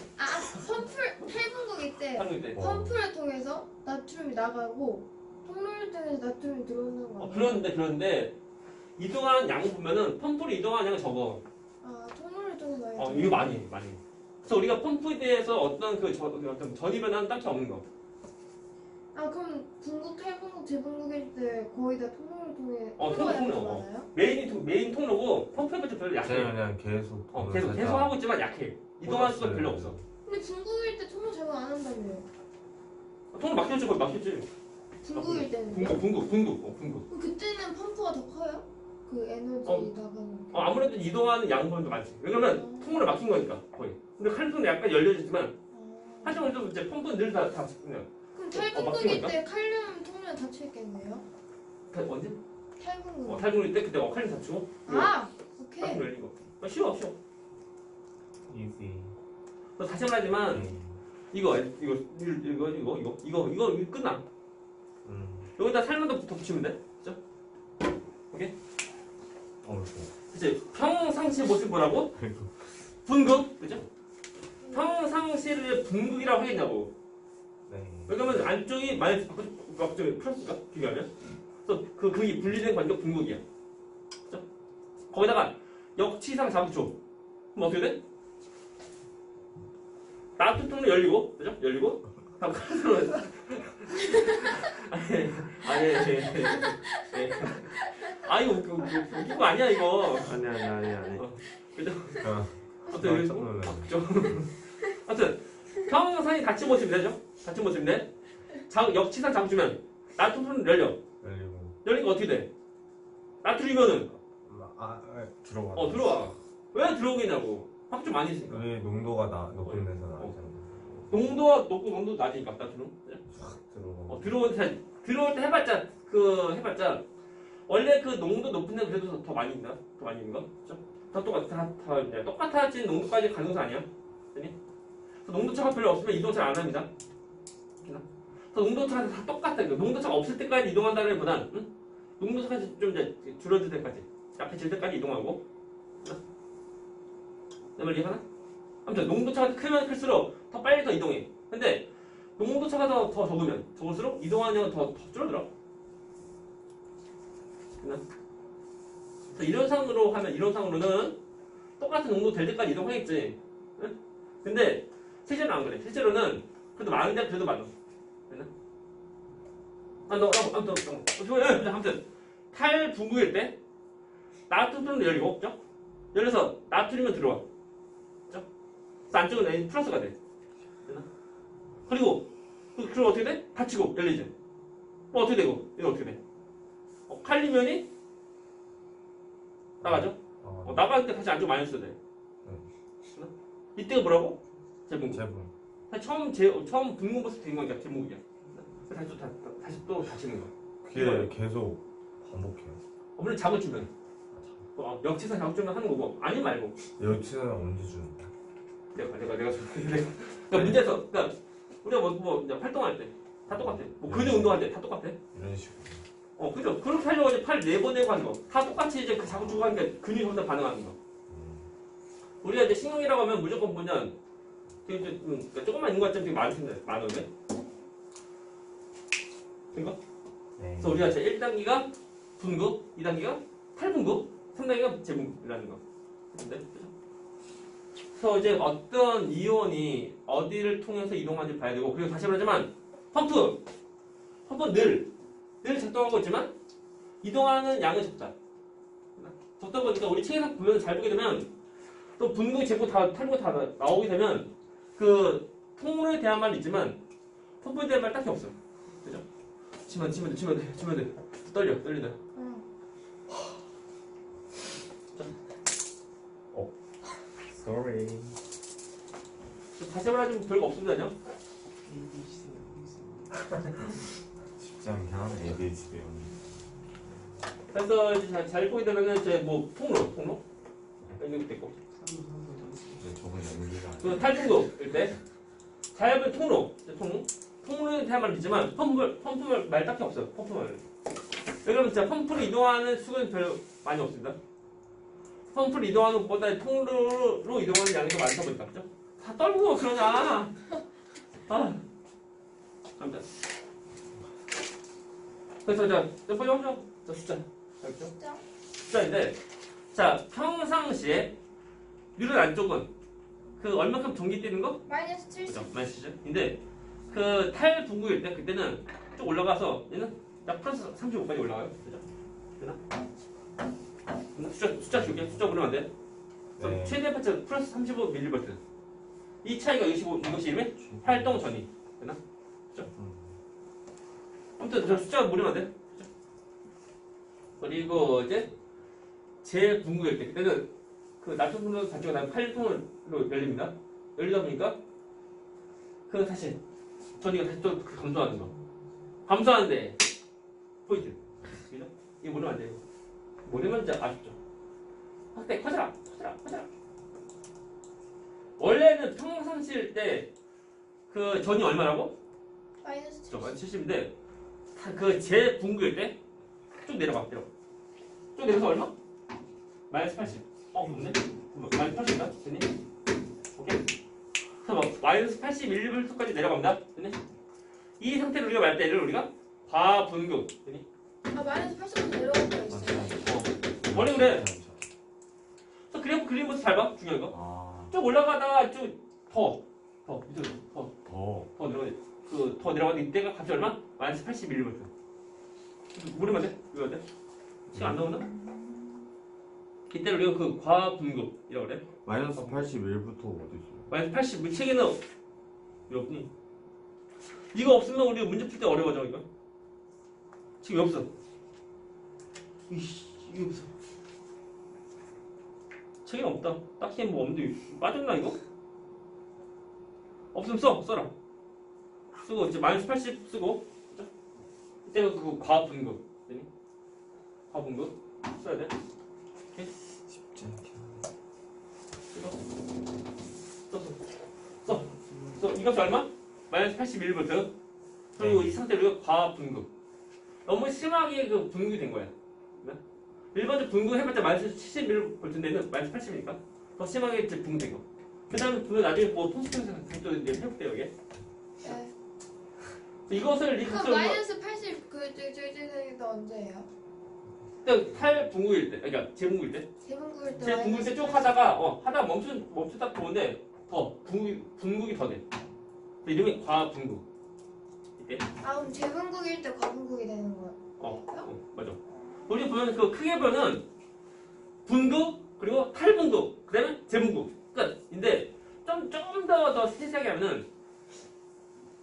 B: 탈분국일 때
A: 하는 데.
B: 펌프를 통해서 나트륨이 나가고 통로를 통해서 나트륨이 들어오는 거.
A: 그런데 이동하는 양 보면은 펌프로 이동하는 양이 적어.
B: 통로를 통해서.
A: 이거 많이. 그래서 우리가 펌프에 대해서 어떤 어떤 전이 변화는 딱히 없는 거.
B: 그럼 분국, 탈분국, 재분국일 때 거의 다 통로를 통해.
A: 통로.
B: 많아요?
A: 메인 통로고 펌프에 비해서 별로 약해.
D: 그냥 계속.
A: 계속 하고 있지만 약해. 이동할 수가 별로 없어.
B: 근데 분국일 때 통로 제공 안 한다며요.
A: 통로 막혔지, 거의 막혔지.
B: 분국일 때는.
A: 분국.
B: 그럼 그때는 펌프가 더 커요? 그 에너지
A: 어.
B: 나가는 게.
A: 아무래도 이동하는 양분도 많지. 왜냐면 통으로 막힌 거니까 거의. 근데 칼륨은 약간 열려지지만 하지만 그래도 이제 펌프는 늘 다 그냥
B: 그럼
A: 막힌
B: 탈분구기
A: 거니까?
B: 때 칼륨 통로에 닫혀 있겠네요?
A: 언제?
B: 탈분구.
A: 탈분일 때 그때 칼륨 닫히고
B: 아, 오케이.
A: 칼륨 열리고. 쉬워.
D: easy.
A: 다시 말하지만 이거 끝나. 여기다 살만 더 붙이면 돼. 그죠? 오케이? 이제 평상시 모습 뭐라고? 분극, 그죠? 평상시를 분극이라고 하겠냐고.
D: 네.
A: 왜냐면 안쪽이 마이너스 앞쪽이 플러스가 비교하면. 그래서 그 극이 분리된 관계가 분극이야. 그죠? 거기다가 역치상 자극조. 그럼 어떻게 돼? 나트 통로 열리고, 그죠? 열리고. 다음 칼로 아니 웃긴 거 아니야 이거.
D: 아니.
A: 그죠?
D: 깜짝
A: 아무튼
D: 놀랐네.
A: 아무튼 평상이 같이 모시면 되죠? 같이 모시면 돼. 역치상 자극 주면 나트륨은 열리니까 어떻게 돼? 나트륨이면은
D: 들어가.
A: 들어와. 왜 들어오겠냐고. 확 좀 많이 있으니까.
D: 왜 농도가 높은 데서 나오잖아.
A: 농도가 높고 농도 낮으니까 나트륨. 들어올 때 해봤자 원래 그 농도 높은 데 그래도 더 많이 있나? 더 많이 있는 거? 그죠? 다 똑같아진 농도까지 가는 거 아니야? 그니? 농도차가 별로 없으면 이동 잘 안 합니다. 농도차가 다 똑같아. 농도차가 없을 때까지 이동한다는 보단 농도차가 좀 이제 줄어들 때까지 약해질 때까지 이동하고. 내 말 이해하나? 아무튼 농도차가 크면 클수록 더 빨리 더 이동해. 근데 농도차가 더 적을수록 이동하는 量더 줄어들어. 이론상으로는 똑같은 농도 될 때까지 이동하겠지. 응? 근데 실제로는 안 그래. 실제로는 그래도 많은데 그래도 많아. 됐나? 아무튼 탈분구일 때 나트륨은 열리고, 그죠? 열려서 나트륨은 들어와. 그죠? 그래서 안쪽은 플러스가 돼. 됐나? 그리고 어떻게 돼? 닫히고 열리지. 뭐 어떻게 되고? 이거 어떻게 돼? 칼륨이온이 나가죠? 나갈 때 다시 안쪽 마이너스 돼. 이때가 뭐라고? 재분구. 처음 분구 모습 된 거니까 재분구야. 다시 또 닫히는 거.
D: 그게 계속 반복해요.
A: 물론 자극 주면. 역치상 자극 주면 하는 거고. 아니 말고.
D: 여치는 언제 주는데?
A: 내가 문제에서 우리가 이제 활동할 때 다 똑같아. 근육 운동할 때 다 똑같아.
D: 이런 식으로.
A: 그죠? 그렇게 하려고 이제 팔 4번 내고 하는 거. 다 똑같이 이제 그 자극 주고 하니까 근육이 혼자 반응하는 거. 우리가 이제 신경이라고 하면 무조건 보면 그러니까 조금만 있는 것 같지만 되게 많을 텐데. 많은데? 그니까?
D: 네.
A: 그래서 우리가 이제 1단계가 분급, 2단계가 탈분급, 3단계가 재분급이라는 거. 그래서 이제 어떤 이온이 어디를 통해서 이동하는지 봐야 되고, 그리고 다시 말하자면 펌프는 늘 작동하고 있지만 이동하는 양은 적다. 적다 보니까 우리 책에서 보면 잘 보게 되면 또 분구, 재분구 다 탈분구 다 나오게 되면 그 통로에 대한 말은 있지만 펌프에 대한 말 딱히 없어. 그죠? 치면 돼. 떨리다.
D: Sorry.
A: 다시 말하자면 별거 없습니다, 죠?
D: 직장 향 ADHD.
A: 그래서 이제 잘 보게 되면은 이제 뭐 통로 이렇게 됐고.
D: 저건 연기가
A: 그 탈분급일 때 자연은 통로에 대한 말은 있지만 펌프 말 딱히 없어요. 펌프 말. 왜냐면 진짜 펌프를 이동하는 수는 별로 많이 없습니다. 펌프를 이동하는 것보다 통로로 이동하는 양이 더 많다 보니까, 그죠? 다 떨고 그러냐. 아무튼. 그래서 자, 빨리 하자. 자, 숫자. 알겠죠? 숫자인데, 자, 평상시에 뉴런 안쪽은 그 얼마큼 전기 뛰는 거?
B: 마이너스 70.
A: 그죠? 마이너스 70인데, 그 탈분구일 때 그때는 쭉 올라가서 얘는 약 플러스 35까지 올라가요. 그죠? 되나? 숫자 줄게. 숫자 보면 안 돼.
D: 네.
A: 최대 파트 플러스 35mV. 이 차이가 이것이 이름이 활동 전이. 되나? 그죠? 아무튼 저 숫자 모르면 안 돼. 그죠? 그리고 이제 재분구일 때 그때는 그 나트륨 단체가 다른 칼륨으로 열립니다. 열리다 보니까 그 다시 전이가 다시 또 감소하는 거. 감소하는데 포인트. 그죠? 이거 모르면 안 돼요. 모르면 진짜 아쉽죠. 확대 커져라. 원래는 평상시일 때 그 전이 얼마라고?
B: 마이너스 70.
A: 70인데 그 재분구일 때 쭉 내려가. 쭉 내려서 얼마? 마이너스 80. 그렇네. 마이너스 80인가? 됐니? 오케이. 그래서 막 마이너스 81V까지 내려갑니다. 됐니? 이 상태로 우리가 말할 때를 우리가 과분구. 됐니?
B: 마이너스 80으로 내려갈 거 있어요.
A: 원래 그래. 그래서 그래프 그린 모습 잘 봐. 중요한 거. 쭉 올라가다가 쭉 밑으로 더 내려가. 더 내려가는데 이때가 갑자기 얼마? 마이너스 81V. 모르면 돼? 왜 안 돼? 시간 안 나오나? 이때를 우리가 그 과분급이라고 그래.
D: 마이너스 81부터 어디 있어요?
A: 마이너스 80 책에는 왜 없니? 이거 없으면 우리 문제 풀 때 어려워져 이거. 지금 왜 없어? 이게 없어. 책에는 없다. 딱히 뭐 없는데 빠졌나 이거? 없으면 써라. 쓰고 이제 마이너스 80 쓰고 이때가 그 과분급. 과분급 써야 돼. 오케이?
D: 쉽지 않게
A: 써. 이 값이 얼마? 마이너스 81V. 그리고 이 상태로 과분급. 너무 심하게 그 분급이 된 거야. 일반적 분급 해봤자 마이너스 71V인데는 마이너스 80이니까 더 심하게 이제 분급된 거. 그 다음에 보면 나중에 뭐 통수평생 도 이제 해볼게요 여기.
B: 네.
A: 이것을 이
B: 그럼
A: 값을
B: 마이너스 80 저기도 언제예요?
A: 탈분구일 때, 그러니까 재분구일 때.
B: 재분구일 때.
A: 재분구일 때 쭉 하다가 멈추다 보는데 더 분국이 더 돼. 그 이름이 과분구. 이때.
B: 그럼 재분구일 때 과분구이 되는 거예요?
A: 맞아. 우리 보면 그 크게 보면 분구 그리고 탈분구 그다음에 재분구 끝인데 좀 더 세세하게 하면은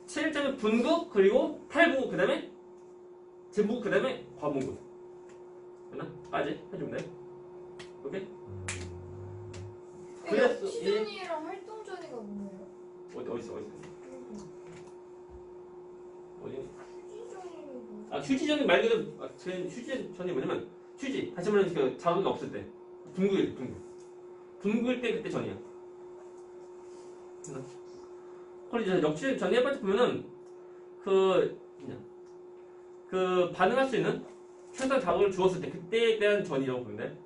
A: 7점의 분구 그리고 탈분구 그다음에 재분구 그다음에 과분구. 됐나? 까지 해주면 돼. 오케이? 그래서
B: 역지전이랑 활동전이가 뭐예요?
A: 어디 있어? 어디?
B: 휴지전이
A: 휴지전이 말 그대로 휴지전이 뭐냐면 휴지 다시 말하면 그 자극이 없을 때 분구일 때 그때 전이야. 그리고 이제 역시 전에 해봤자 보면은 그 반응할 수 있는 최소한 자극을 주었을 때 그때에 대한 전이라고 보는데.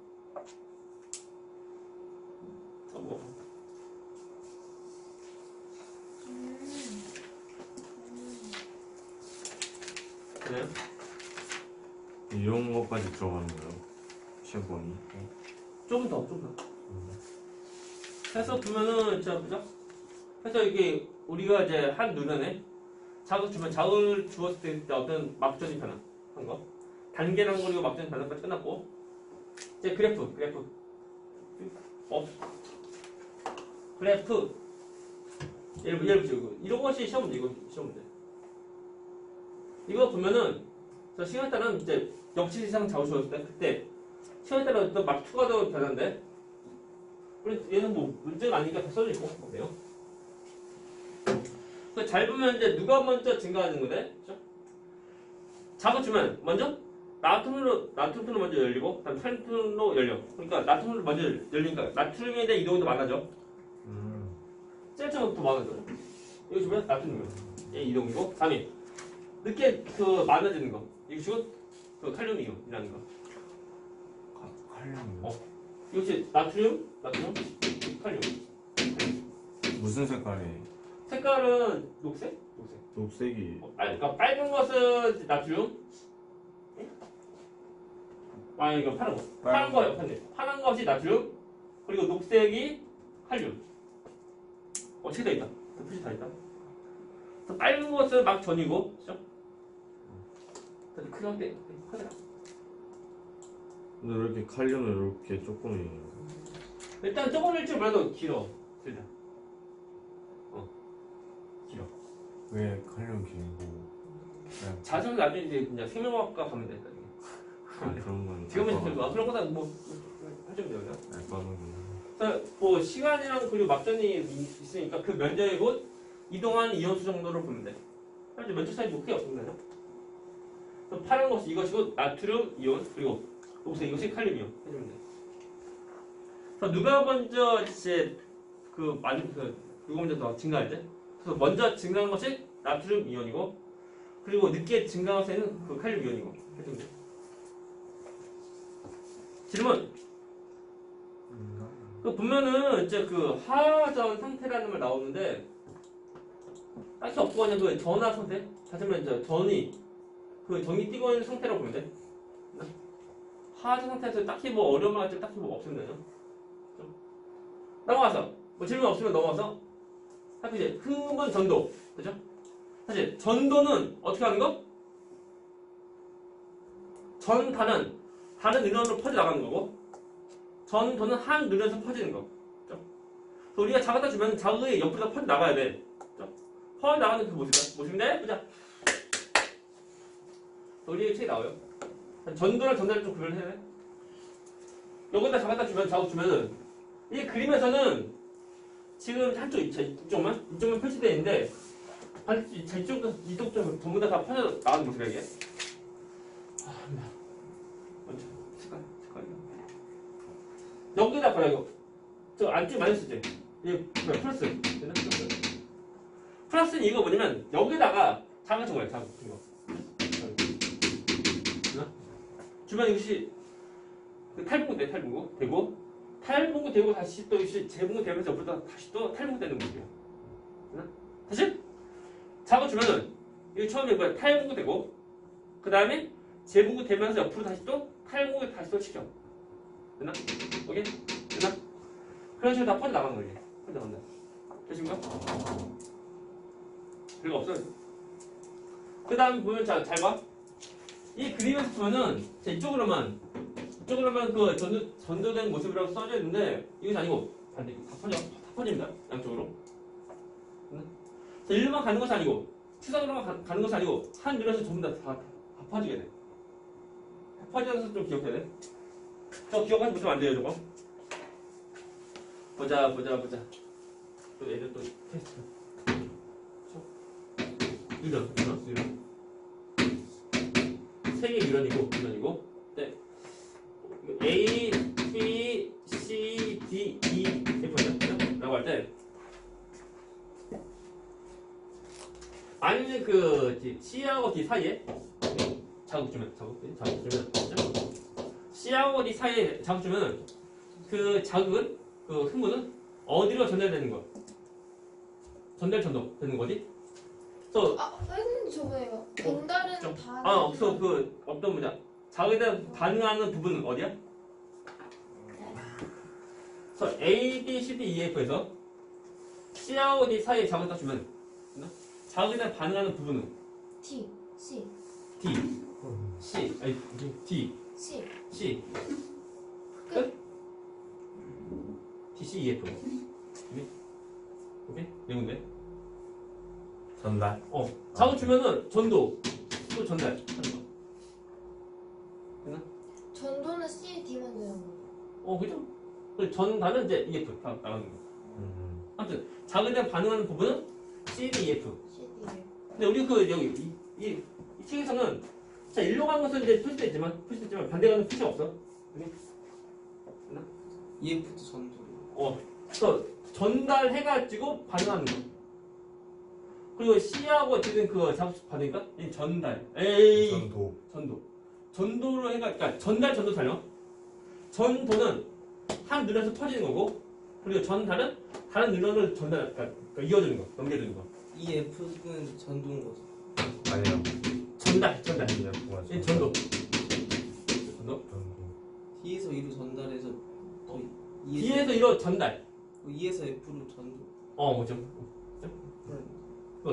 A: 그래요?
D: 이런 것까지 들어가는 거예요? 시험 범위?
A: 좀 더. 해서 보면은 자 보자. 그래서 이게 우리가 이제 한 눈에 자극을 주었을 때 어떤 막전이 변한 거. 단계란 거 그리고 막전이 변한까지 끝났고 이제 그래프. 예를 보죠. 이런 것이 시험 문제 시험 문제. 이거 보면은 저 시간에 따른 이제 역질 이상 자극 주었을 때 그때 시간에 따라 또 막 추가적으로 변하는데 얘는 뭐 문제가 아니니까 다 써져 있고 보세요. 잘 보면 이제 누가 먼저 증가하는 거네? 그렇죠? 자극 주면 먼저 나트륨으로 먼저 열리고 그다음 탈륨으로 열려. 그러니까 나트륨으로 먼저 열리니까 나트륨에 대한 이동이 더 많아져. 셀점은 더 많아져. 이거 주면 나트륨 이동이고 다음에 늦게 그 많아지는 거. 이거 지금 그 칼륨 이온이라는 거.
D: 칼륨이요?
A: 이것이 나트륨, 칼륨.
D: 무슨 색깔이에요?
A: 색깔은 녹색?
D: 녹색이
A: 그러니까 빨간 것은 나트륨. 이거 파란 거. 파란 거 옆에 파란 것이 나트륨. 그리고 녹색이 칼륨. 책에 다 있다. 표시 다 있다. 그래서 빨간 것은 막 전이고, 그죠? 크게 할때 크더라.
D: 근데 왜 이렇게 칼륨은 이렇게 조금이
A: 일단 조금일 줄 몰라도 길어. 길다. 길어.
D: 왜 칼륨 길고 그냥
A: 자세는 나중에 이제 그냥 생명학과 가면 되니까.
D: 그런 건
A: 지금은 그런 거다 뭐 해주면 되거든요.
D: 알파고는
A: 그래서 뭐 시간이랑 그리고 막전이 있으니까 그 면적의 곳 이동한 이온수 정도로 보면 돼. 사실 면적 차이 뭐 크게 없습니다. 그래서 파란 것이 이것이고 나트륨 이온 그리고 녹색 이것이 칼륨 이온 해주면 돼. 그래서 누가 먼저 이제 누가 먼저 더 증가하지? 그래서 먼저 증가한 것이 나트륨 이온이고 그리고 늦게 증가한 것은 그 칼륨 이온이고 해주면 돼. 질문. 그 보면은 이제 그 하전 상태라는 말 나오는데 딱히 없고 그냥 그 전화 상태 다시면 이제 전이 뛰고 있는 상태라고 보면 돼. 하전 상태에서 딱히 뭐 어려운 말 딱히 뭐 없으면 되죠. 넘어가서 뭐 질문 없으면 넘어가서 사실 이제 흥분 전도 그죠? 사실 전도는 어떻게 하는 거? 전달은 다른 인원으로 퍼져 나가는 거고. 전도는 한 눈에서 퍼지는 거. 그렇죠? 우리가 자극다 주면 자극이 옆으로 퍼져 나가야 돼. 그렇죠? 퍼져 나가는 그 모습인데, 보자. 우리 책에 나와요. 전도랑 전달을 좀 구별해야 돼. 여기다 자극다 주면 자극 주면은 이 그림에서는 지금 한쪽 이쪽만 표시되어 있는데 이쪽 좀 전부 다 퍼져 나가는 모습이야 이게. 먼저 색깔이요. 여기다 봐요 이거. 저 안쪽에 마이너스지. 이게 플러스. 플러스는 이거 뭐냐면 여기다가 자극 준 거예요. 자극 준 거. 주변 이것이 탈분구 돼. 탈분구 되고 탈분구 되고 다시 또 이것이 재분구 되면서 옆으로 다시 또 탈분구 되는 거예요. 다시 자극 주면은 이거 처음에 뭐야 탈분구 되고 그 다음에 재분구 되면서 옆으로 다시 또 탈분구 다시 또 시켜. 됐나? 오케이? 됐나? 그런 식으로 다 퍼져 나가는 거지. 퍼져 나간다. 되십니까? 별거 없어요. 그 다음 보면 잘 봐. 이 그림에서 보면은 이쪽으로만 그 전도된 모습이라고 써져 있는데 이것이 아니고 반대 다 퍼집니다. 양쪽으로. 자, 일로만 가는 것이 아니고 추상으로만 가는 것이 아니고 한 줄에서 전부 다 퍼지게 돼. 퍼지면서 좀 기억해야 돼. 저 기억하지 못하면 안 돼요, 저거. 보자. 또 얘들 또 테스트. 유전. 세 개 유전이고. 네. A, B, C, D, E, F죠? 라고 할 때. 만약에 그 C하고 D 사이에 자극 주면 C하고 D 사이에 자극 주면 그 자극은 그 흥분은 어디로 전달되는 거? 전도 되는 거지? 그래서
B: 선생님 저거예요. 뱅달은 다.
A: 없어 그 어떤 뭐냐 자극에 대한 반응하는 부분은 어디야? 그래서 A, B, C, D, E, F에서 C하고 D 사이에 자극을 딱 주면 자극에 대한 반응하는 부분은
B: T, C,
A: D, C, 아니 D,
B: C.
A: C 끝? D, C, E, F 오케이? 내군데?
D: 전달.
A: 자극 주면은 전도 또 전달하는 거 됐나?
B: 전도는 C, D만 되는 거.
A: 그죠? 그리고 전달은 이제 EF 다 나가는 거 아무튼 자극에 대한 반응하는 부분은 C, D, E, F
B: C, D.
A: 근데 우리 그 여기 이 책에서는 자 일로 가는 것은 이제 표시되지만 반대 가는 표시가 없어.
C: EF도 전도.
A: 그래서 전달해가지고 반응하는 거. 그리고 C하고 지금 그 자극 받으니까 이 전달. 전도로 그러니까 전도 달려. 전도는 한 눈에서 퍼지는 거고, 그리고 전달은 다른 눈으로 그러니까 이어주는 거, 넘겨주는 거.
C: EF는 전도인 거죠.
D: 아니요.
A: 전달.
D: EF가
A: 이 전도.
C: D에서 E로 전달해서
A: D에서 이로 전달.
C: E에서 F로 전도.
A: 뭐죠?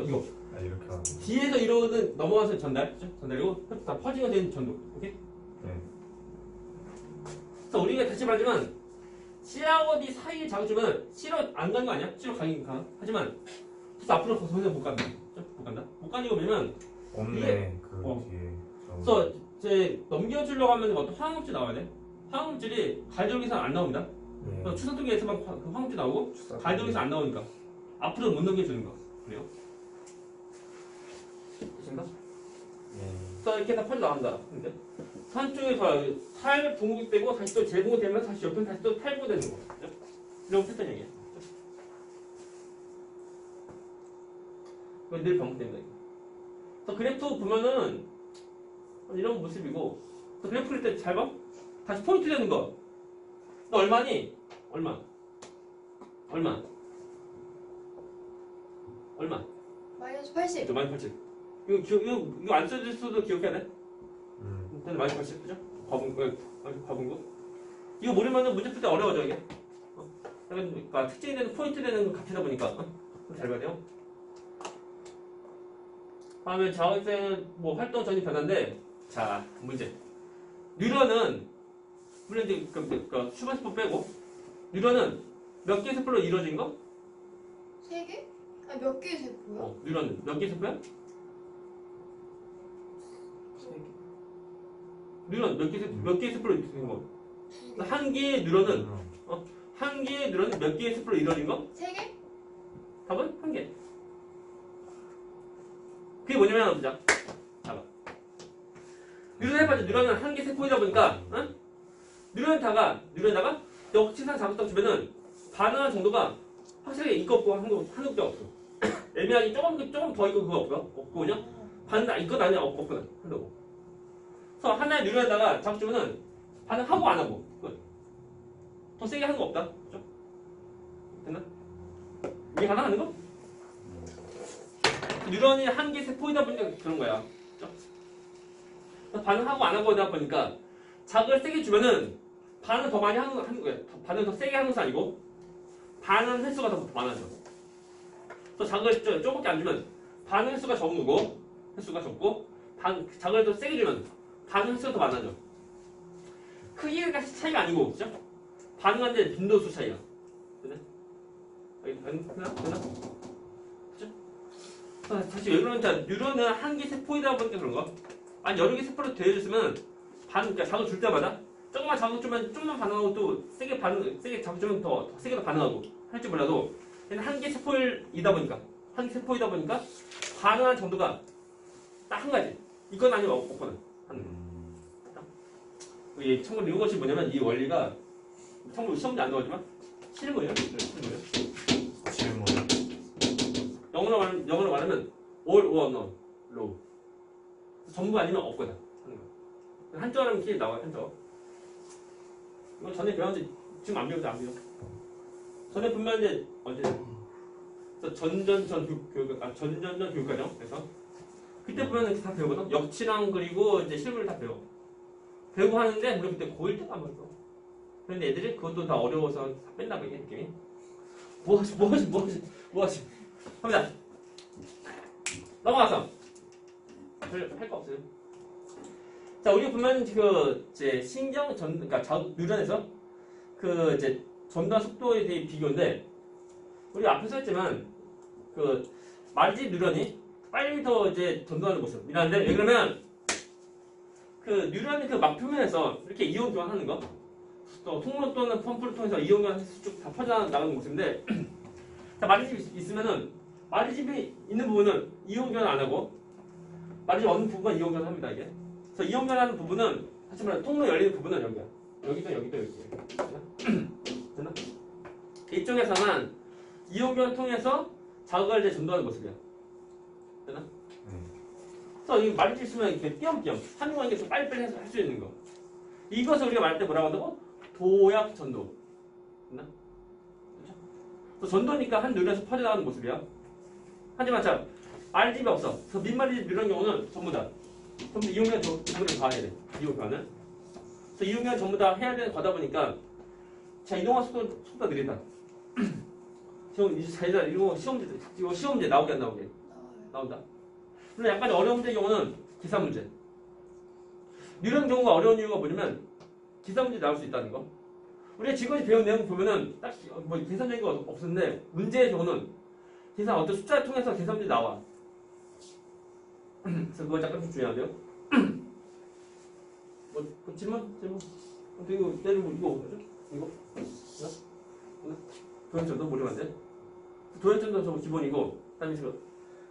A: 이거.
D: 이렇게 하는.
A: D에서 이로는 넘어가서 전달. 그죠? 전달이고 다 퍼지가 된 전도. 오케이?
D: 네.
A: 그래서 우리가 다시 말하지만 C하고 D 사이에 자극 주면 C로 안 가는 거 아니야? C로 가긴 가. 하지만 그래서 앞으로 거기서 못 간다. 못 간다. 못 가는 거 뭐냐면
D: 없네. 그
A: 어.
D: 뒤에.
A: 그래서 이제 넘겨주려고 하면 어떤 화학물질 나와야 돼. 화학물질이 가이드록에서는 안 나옵니다.
D: 예.
A: 추산통계에서만 그 화학물질 나오고 가이드록에서 안 나오니까 앞으로 못 넘겨주는 거. 그래요? 되신가?
D: 예.
A: 그래서 이렇게 다 퍼져 나간다. 근데 산 쪽에서 탈분국되고 다시 또 재분국되면 다시 옆에 다시 또 탈분되는 거. 그죠? 이런 패턴 얘기야. 그건 늘 반복됩니다. 그래서 그래프 보면은 이런 모습이고, 그래프 그릴 때 잘 봐. 다시 포인트 되는 거. 너 얼마니? 얼마?
B: 마이너스 80.
A: 저 마이너스 80. 이거 안 써질 수도 기억해야 돼. 일단 마이너스 80, 그죠? 과분구. 이거 모르면은 문제 풀 때 어려워져, 이게. 그러니까 특징이 되는 포인트 되는 값이다 보니까. 잘 봐야 돼요. 다음에 자학생 뭐 활동 전이 변화인데, 자, 문제. 뉴런은, 물론 이제 그 슈바스포 빼고, 뉴런은 몇 개의 세포로 이루어진 거?
B: 3개? 아니 몇 개의 세포요?
A: 뉴런은 몇 개의 세포야?
C: 3개.
A: 뉴런 몇 개의 세포로 이루어진 거?
B: 2개.
A: 한 개의 뉴런은, 한 개의 뉴런은 몇 개의 세포로 이루어진 거?
B: 3개?
A: 답은 한 개. 그게 뭐냐면, 보자. 봐봐. 뉴런 해봐도 뉴런은 한 개 세포이다 보니까, 응? 뉴런에다가 역치산 자극적 주변은 반응한 정도가 확실하게 이거 없고 한국도 없어. 애매하게 조금 더 있고 그거 없고 그냥 반응 이건 아니야 없고 한다고. 그래서 하나의 뉴런에다가 자극 주면은 반응하고 안 하고 더 세게 하는 거 없다. 그죠? 됐나? 이해 가능한 거? 뉴런이 한 개 세포이다 보니까 그런 거야. 그죠? 반응하고 안 하고다 보니까 자극을 세게 주면은 반응 더 많이 하는 거야. 반응 더 세게 하는 것은 아니고 반응 횟수가 더 많아져. 그래서 자극을 조금밖에 안 주면 반응 횟수가 적은 거고 횟수가 적고 자극을 더 세게 주면 반응 횟수가 더 많아져. 크기가 차이가 아니고 그죠? 반응하는 빈도수 차이야. 되네? 되나? 그죠? 다시 왜 그러는지 뉴런은 한 개 세포이다 보니까 그런 거. 아니 여러 개 세포로 되어줬으면 그러니까 자극 줄 때마다 조금만 자극 주면 좀만 반응하고 또 세게 자극 주면 더 세게 더 반응하고 할지 몰라도 얘는 한 개 세포이다 보니까 반응하는 정도가 딱 한 가지. 이건 아니면 없거든. 참고로 이것이 뭐냐면 이 원리가 참고로 시험도 안 나오지만 실무예요.
D: 질문.
A: 영어로 말하면 all or none, low. 전부 아니면 없거든. 한쪽 하면 키 나와요. 한쪽. 이거 전에 배웠는데 지금 안 배우죠. 전에 분명 이제 언제 전전전 교육과정 그래서 그때 보면 다 배우거든. 역치랑 그리고 이제 실물을 다 배우고 하는데 물론 그때 고1 때도 안 배웠어. 그런데 애들이 그것도 다 어려워서 다 뺀다 그게 느낌이. 뭐하지 합니다. 넘어가서 할 거 없어요. 자, 우리 보면 이제 그러니까 자극 뉴런에서 그 이제 전달 속도에 대해 비교인데 우리 앞에서 했지만 그 말지 뉴런이 빨리 더 이제 전도하는 모습이라는데 왜 그러면 그 뉴런이 그 막 표면에서 이렇게 이온 교환하는 거 또 통로 또는 펌프를 통해서 이온 교환해서 쭉 다 퍼져나가는 모습인데 자 말리집이 있으면은 말리집이 있는 부분은 이온 교환 안 하고 말리집 없는 부분만 이온 교환합니다 이게. 그래서 이온 교환하는 부분은 사실 말해 통로 열리는 부분은 여기야. 여기도 됐나? 이쪽에서는 이온 교환 통해서 자극을 이제 전도하는 모습이야. 됐나? 그래서 이 말리집 있으면 이렇게 띄엄띄엄 한동안 이렇게 빨리빨리 해서 할 수 있는 거. 이것을 우리가 말할 때 뭐라고 한다고? 도약 전도. 됐나? 그렇죠? 그래서 전도니까 한 뉴런에서 퍼져나가는 모습이야. 하지만 자 말리집이 없어. 그래서 민말리집 이런 경우는 전부 이온 교환 전부를 다 해야 돼. 이온 교환은. 그래서 이온 교환 전부 다 해야 되는 거다 보니까 자 이동한 속도가 느린다. 이거 시험 문제 나오게 안 나오게? 나온다. 물론 약간 어려운 문제의 경우는 계산 문제. 이런 경우가 어려운 이유가 뭐냐면 계산 문제 나올 수 있다는 거. 우리가 지금까지 배운 내용 보면은 딱 뭐 계산적인 거 없었는데 문제의 경우는 계산 어떤 숫자를 통해서 계산 문제 나와. 그래서 그거 잠깐 좀 중요한데요. 뭐 질문? 이거 때리고 이거 뭐죠? 이거? 도형전도 모르면 안 돼. 도형전도 저 기본이고, 그다음에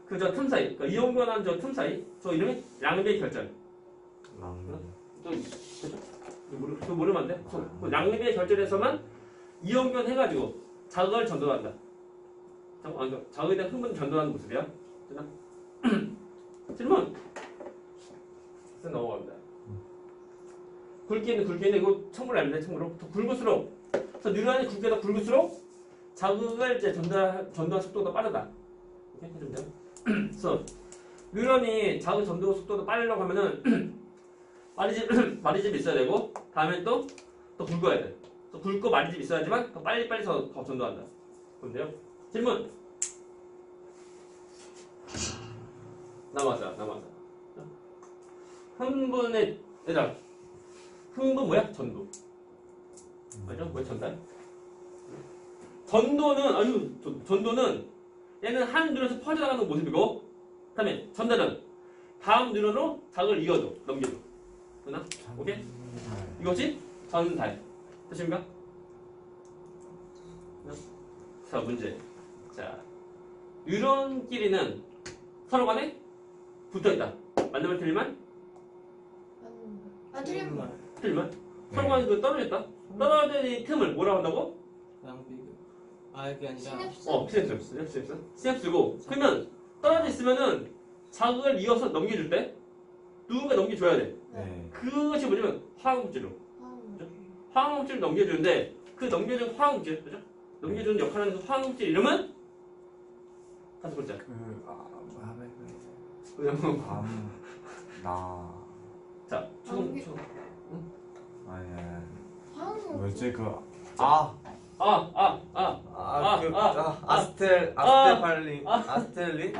A: 그저 틈 사이, 그러니까 이용변환 저 틈 사이, 저 이름이 랑베이 결절. 또 그죠? 그거 모르면 안 돼. 그 랑베이 결절에서만 이용변 해가지고 자극을 전도한다. 자극에 대한 흥분 전도하는 모습이야. 됐나? 질문. 넘어갑니다. 굵기는 이거 청구를 알면 돼. 청구로 더 굵을수록, 그래서 뉴런의 굵기가 더 굵을수록 자극을 이제 전도한 속도가 빠르다. 이렇게 해주면 돼요. 그래서 뉴런이 자극 전도 속도가 빠르려고 하면은 마리집이 있어야 되고, 다음에 또 굵어야 돼. 또 굵고 마리집이 있어야지만 더 빨리 더 전도한다. 그런데요. 질문. 남았어. 흥분의 얘들아. 흥분 뭐야? 전도. 맞죠? 뭐야? 전달? 전도는 얘는 한 뉴런에서 퍼져나가는 모습이고, 그다음에 전달은 다음 뉴런으로 자극을 이어줘, 넘겨줘. 됐나? 오케이? 이것이 전달. 됐습니까? 자, 문제. 자, 뉴런끼리는 서로 간에 붙어 있다. 맞는 틀리면?
B: 안 틀린 말.
A: 틀리면? 서로 간에 그 떨어졌다. 떨어진 이 틈을 뭐라고 한다고?
C: 그게 아니라
A: 시냅스고. 그러면 떨어져 있으면은 자극을 이어서 넘겨줄 때 누군가 넘겨줘야 돼.
D: 네.
A: 그것이 뭐냐면 화학물질로. 화학물질을 넘겨주는데 그 넘겨준 화학물질, 그죠? 넘겨주는 역할을 하는 그 화학물질 이름은? 다섯 글자. 자,
D: 뭐였지 아스텔팔린 아스텔린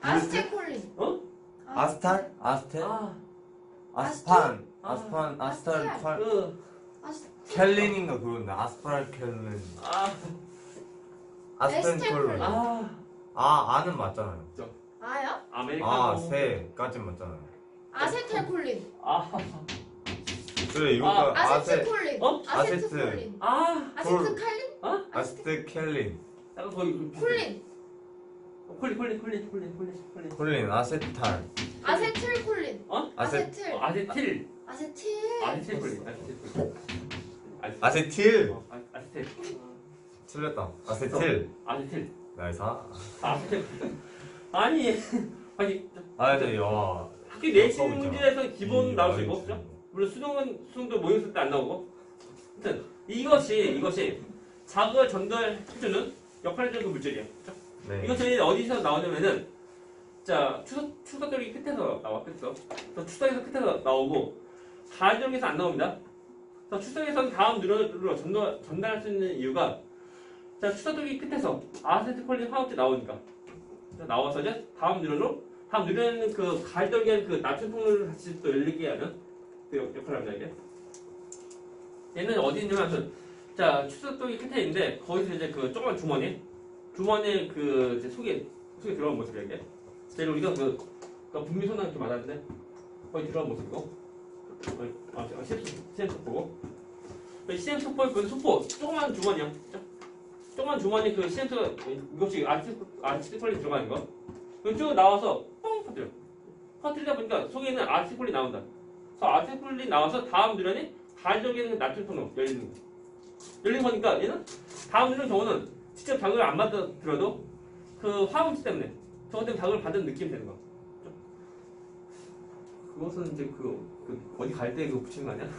B: 아스테콜린.
D: 아스팔 켈린인가 그런데 아스파랄 켈린 아스펜콜린 아는 맞잖아요.
B: 아요?
A: 아메리카노.
D: 세까진 맞잖아요.
B: 아세텔콜린.
D: 그래 이거
B: 아세트콜린.
D: 아세트.
B: 아세트콜린. 아세트칼린?
D: 아스테켈린
A: 약간 거의
B: 콜린.
D: 콜린 아세탈
B: 아세틀콜린.
D: 아세틸
B: 아세틀.
D: 아세틸
A: 아세틸.
D: 틀렸다. 아세틸
A: 아세틸.
D: 나이스.
A: 아니
D: 아니 와
A: 학교 내신 문제에서 기본 나올 수 있고, 그죠? 물론 수능도 모의고사 때 안 나오고. 아무튼 이것이 자극을 전달해주는 역할을 해주는 그 물질이에요. 그죠?
D: 네.
A: 이것이 어디서 나오냐면은, 자, 추석돌이 끝에서 나왔겠어. 그래서 추석에서 끝에서 나오고, 가정에서 안 나옵니다. 그래서 추석에서는 다음 뉴런으로 전달할 수 있는 이유가, 자, 추석돌이 끝에서 아세트콜린 화학제 나오니까. 나와서 이제 다음 뉴런은 그 가열돌기엔 그 나트륨 통로를 같이 또 열리게 하는 그 역할을 합니다, 이게. 얘는 어디 있냐면, 자, 추석돌기 끝에 있는데, 거기서 이제 그 조그만 주머니에 그 이제 속에 들어간 모습이야, 이게. 제일 우리가 분비 손상 이렇게 맞았는데, 거기 들어간 모습이고. CM 속보고. CM 속보의 그 속보, 조그만 주머니야. 조그만 주머니 그 CM2가 이것이 아티스콜린 들어가는 거. 쭉 나와서 뻥 터뜨려. 터뜨리다 보니까 속에 있는 아티스콜린 나온다. 그래서 아티스콜린 나와서 다음 뉴런이 가열적인 나트륨 통로 열리는 거. 열린 거니까 얘는 다음 뉴런 경우는 직접 자극을 안 받아들어도 그 화학물질 때문에 저것 때문에 자극을 받은 느낌이 되는 거. 그것은 이제 어디 갈 때 그거 붙이는 거 아니야?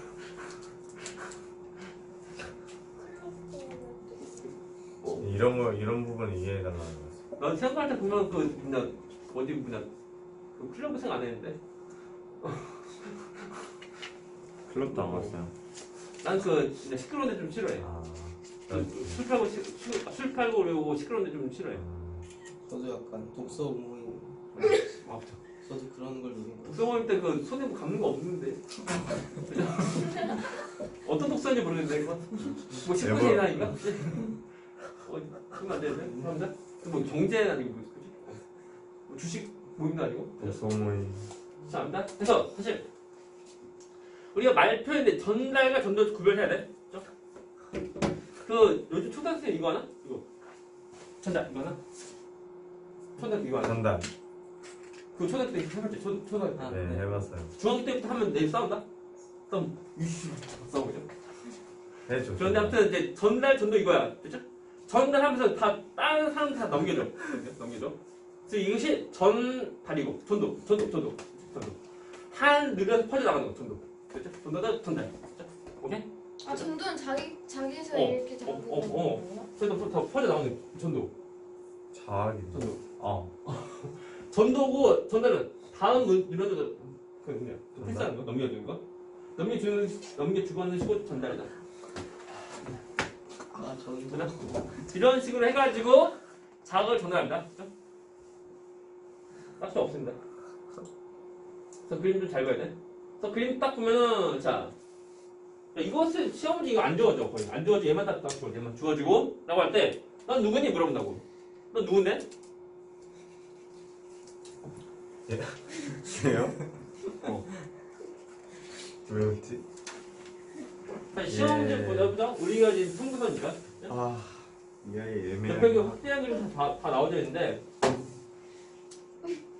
D: 이런 부분 이해해달라는 거지.
A: 난 생각할 때 보면 그 클럽 생각 안 했는데.
D: 클럽도 안 갔어요.
A: 난 진짜 시끄러운데 좀 싫어해. 술 팔고 그러고 시끄러운데 좀 싫어해.
C: 저도 약간 독서 모임. 저도 그런 걸 노린 거예요.
A: 독서 모임 때 그 손에 뭐 감는 거 없는데. 어떤 독서인지 모르겠는데 이거. 뭐 19세기나인가? 그러면 안 되는데? 그런가? 뭐 경제나 이거 뭐지? 주식 모임도 아니고.
D: 독서 모임.
A: 자, 압니다. 그래서 사실 우리가 말표인데 전달과 전도 구별해야 돼. 그죠? 그 요즘 초등학생 이거 하나? 이거 전달 이거 하나? 초등학생 이거 하나?
D: 전달.
A: 그 초등학교 때 해봤지? 초등학교 때.
D: 네, 해봤어요.
A: 중학교 때부터 하면 내일 싸운다? 싸움 이씨 싸우죠.
D: 해줘.
A: 그런데 아무튼 이제 전달 전도 이거야. 됐죠? 전달하면서 다 다른 사람 다 넘겨줘. 그래서 이것이 전달이고 전도. 한 느려서 퍼져나가는 거 전도. 됐죠? 전도다 전달. 됐죠? 오케이?
B: 아 전도는 자기에서
A: 어,
B: 이렇게 잡는 거예요?
A: 그래서 더 퍼져나가는 전도.
D: 자기.
A: 전도.
D: 아.
A: 전도고 전달은 다음 느려서 그냥
D: 전달?
A: 패스하는 거 넘겨주는 거. 넘겨주고 하는 식으로 전달이다.
C: 아 저는
A: 그죠? 이런 식으로 해가지고 자극을 전달합니다. 그죠? 딱히 없습니다. 그래서 그림 좀 잘 봐야 돼. 그래서 그림 딱 보면은 자 이것은 시험 문제 이거 안 주어져 거의 안 주어져 얘만 딱 주어져 얘만 주어지고 라고 할 때 넌 누구니 물어본다고. 넌 누군데?
D: 왜요?
A: 어.
D: 왜 웃지?
A: 시험 문제보다 우리가 지금 통구서니까
D: 아, 이 아이 애매해.
A: 옆에 그 확대한 그림 다 나오져 있는데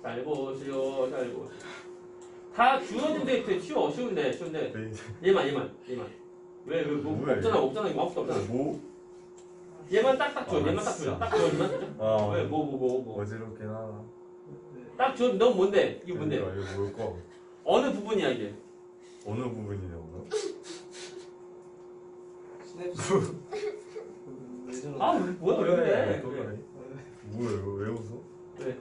A: 잘 보시오. 다 주어진 데 쉬운데 얘만 뭐 없잖아 이거 아무것도 없잖아.
D: 뭐?
A: 얘만 딱딱 줘.
D: 아,
A: 얘만 딱
D: 진짜.
A: 줘. 딱 줘. 얘만 줘.
D: 아,
A: 왜 뭐.
D: 어지럽긴 하다.
A: 딱 줘. 넌 뭔데? 이게 뭔데?
D: 이거 뭘까?
A: 어느 부분이야 이게?
D: 어느 부분이냐고요?
C: 스냅스 왜 저러나?
A: 아 뭐야 왜 그래?
D: 뭐예요? 왜 웃어?
A: 왜?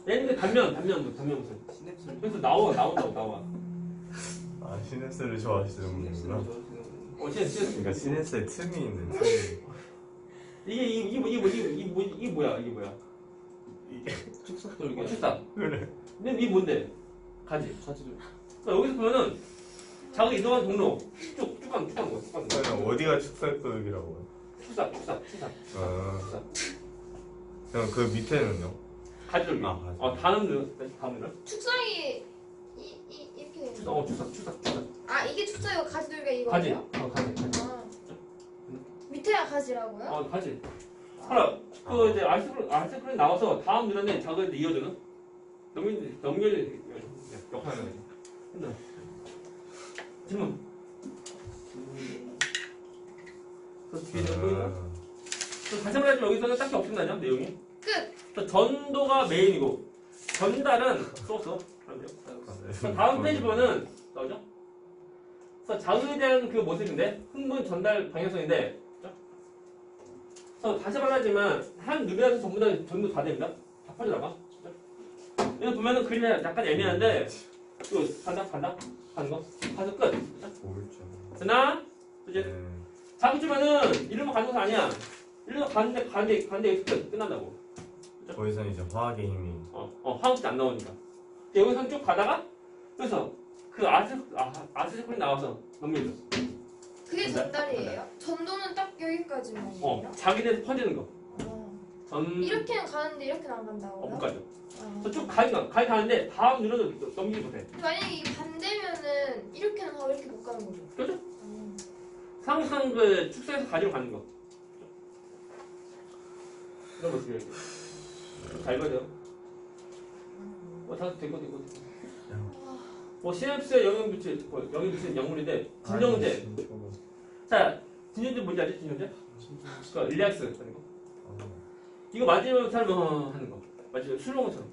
A: 얘는 단면 무슨?
C: 스냅스를
A: 그래서 나와.
D: 아, 시네스를 좋아하시는
C: 스냅스를
D: 분이구나.
C: 좋아하시는
D: 그러니까 시네스에 틈이 있는 틈이.
A: 이게 뭐야?
C: 축삭돌기
A: 축사.
D: 그래.
A: 근데 이 뭔데? 가지.
C: 가지를
A: 그러니까 여기서 보면은 자극 이동한 동로 쭉 가는 거.
D: 그냥 어디가 축살도역이라고요?
A: 축사.
D: 아, 그럼 그 밑에는요?
A: 가지돌기.
D: 아, 가지.
A: 다음은
B: 축사이 이렇게 되는 거.
A: 축사.
B: 아 이게 축사이고 가지돌기가
A: 가지.
B: 이거예요?
A: 가지.
B: 아 밑에가 가지라고요?
A: 가지. 하나, 이제 아이스크림 나와서 다음 눈에 자극을 이어주는 넘겨질 역할을 하는 거지. 질문. 그래서 뒤에 있는 거 있나? 다시 말하자면 여기서는 딱히 없습니다. 내용이.
B: 끝!
A: 전도가 메인이고 전달은 소스. 그래서 다음 페이지 보면은 나오죠? 그래서 자극에 대한 그 모습인데 흥분 전달 방향성인데 그래서 다시 말하지만 한 누리에서 전부 다 전도 다 됩니다. 다 퍼져나가. 여기 보면은 그림이 약간 애매한데 또 간다 가는 거 가서 끝. 되나? 그지? 자극 주면은 이리로 가는 거 아니야. 이리로 가는데 여기서 끝난다고.
D: 거기서는 이제 화학의 힘이.
A: 화학이 안 나오니까. 여기서 쭉 가다가 그래서 그 아세트콜이 나와서 넘겨줘.
B: 그게 전달이에요? 전도는 딱 여기까지만 해요?
A: 자기네에서 퍼지는 거.
B: 이렇게는 가는데 이렇게는 안 간다고요?
A: 못 가죠. 그래서 쭉 가는데 다음 눌러도 넘기지 못해.
B: 만약에 이 반대면은 이렇게는 가고 이렇게 못 가는 거죠?
A: 그렇죠? 항상 그 축소해서 가지고 가는 거. 이런 거 쓰여야 돼. 잘 봐야 돼요. 다 되고. 시냅스의 영향 영물인데 진정제. 자, 진정제 뭔지 알지? 진정제? 그러니까 릴렉스 하는 거. 이거 맞으면 사람은 하는 거. 맞지? 술 먹은 것처럼.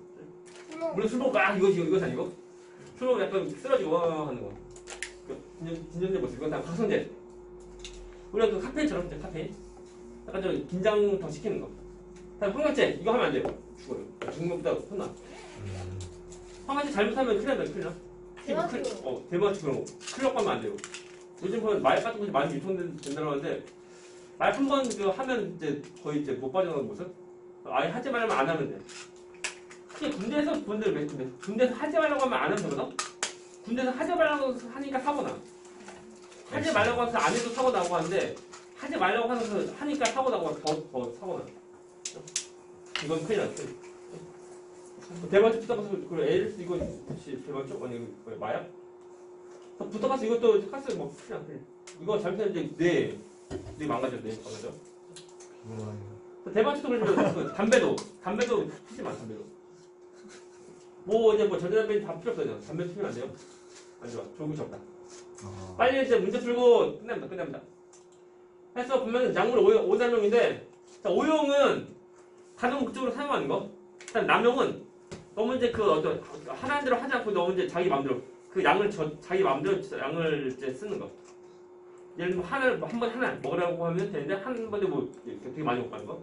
A: 물론 술 먹고 이거 아니고 술 먹으면 약간 쓰러지고 하는 거. 진정제 모습. 이건 다 각성제. 우리가 그 카페인처럼 카페인. 약간 좀 긴장 더 시키는 거. 다음 황각제. 이거 하면 안 돼요. 죽어요. 죽는 것보다 혼나. 황각제 잘못하면 큰일 나. 대마초 그런 거. 클럽 가면 안 돼요. 요즘 보면 말 같은 것이 많이 유통된다고 하는데 말 한 번 하면 이제 거의 이제 못 빠져나가는 모습. 아예 하지 말라면 안 하면 돼. 특히 군대에서 하지 말라고 하면 안 하면 되거든? 군대에서 하지 말라고 하니까 사고 나. 하지 말라고 해서 안 해도 사고 나고 하는데 하지 말라고 하면서 하니까 사고 나고 더 사고 나. 이건 큰일 나. 대만쪽 붙어가서 그 LS 이거 혹시 대만쪽 아니 이거 마야? 붙어가서 이것도 카스 뭐 그냥 이거 잘못했는데 뇌 망가졌네 망가져. 대만쪽도 그러면 그 담배도 피지 마 담배도. 뭐 이제 뭐 전자담배 다 필요 없어요. 담배 피면 안 돼요. 안 좋아. 좋은 것이 없다. 빨리 이제 문제 풀고 끝납니다. 해서 보면 약물 5단명인데 자, 오용은 가동 목적으로 사용하는 거. 일단 남용은 너무 이제 그 어떤 하라는 대로 하지 않고 너무 이제 자기 마음대로 그 양을 자기 마음대로 양을 이제 쓰는 거. 예를 들면 한 번 하나 먹으라고 하면 되는데 한 번에 뭐 되게 많이 먹는 거.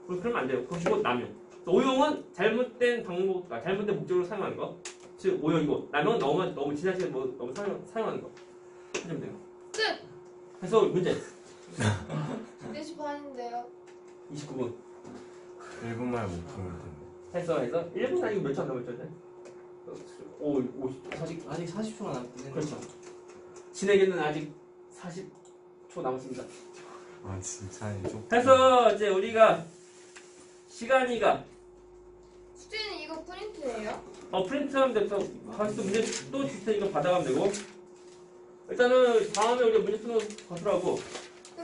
A: 그러면 안 돼요. 그것이고 남용. 오용은 잘못된 방법, 잘못된 목적으로 사용하는 거. 즉 오용이고 남용은 너무 지나치게 뭐 너무 사용하는 거. 하시면 돼요.
B: 끝!
A: 그래서 문제
B: 4시 반인데요.
A: 29분
D: 1분만에 못 풀면 돼.
A: 해서 1분 아니고 몇초 안 남았죠? 40.
C: 아직 40초가 남았네.
A: 그렇죠. 진에게는 아직 40초 남았습니다.
D: 아 진짜 좀.
A: 해서 이제 우리가 시간이가
B: 숙제는 이거 프린트예요?
A: 프린트하면 돼서 다시 또 문제 또 주세 이거 받아가면 되고 일단은 다음에 우리가 문제 푸는 것으로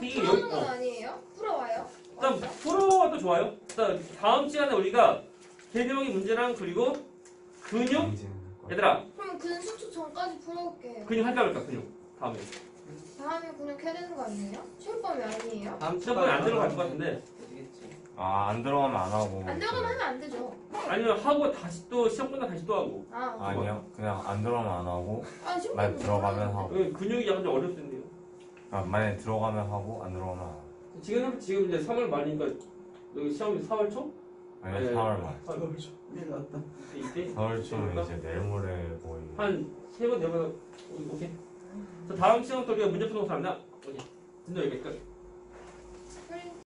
A: 이게
B: 풀어오는
A: 여기-
B: 건 아니에요? 풀어와요?
A: 일단
B: 완전?
A: 풀어도 좋아요. 일단 다음 시간에 우리가 개념의 문제랑 그리고 근육 얘들아
B: 그럼 근 수초 전까지 풀어올게요.
A: 근육 할까 말까 근육 다음에
B: 다음에 그냥 해야 되는 거 아니에요? 시험범위 아니에요?
C: 다음
A: 시험번에 안 들어갈 것 같은데
C: 되겠지.
D: 아안 들어가면 안 하고.
B: 안 들어가면 하면 안 되죠.
A: 아니면 하고 다시 또 시험 끝나 다시 또 하고
D: 아니요 그냥 안 들어가면 안 하고.
B: 시험범위
D: 만약 들어가면 하고.
A: 근육이 약간 좀 어렵을 텐데요.
D: 만약에 들어가면 하고 안 들어가면 안 하고.
A: 지금 이제 3월 말이니까 여기 시험이 4월 초?
D: 아니 4월 말.
A: 4월
C: 큰일 났다.
A: 이때
D: 4월 초면 이제 내일 모레 거의.
A: 한 3번 4번 오케이. 자, 다음 시간부터 우리가 문제 푸는 거 합니다. 오케이. 진도 여기까지.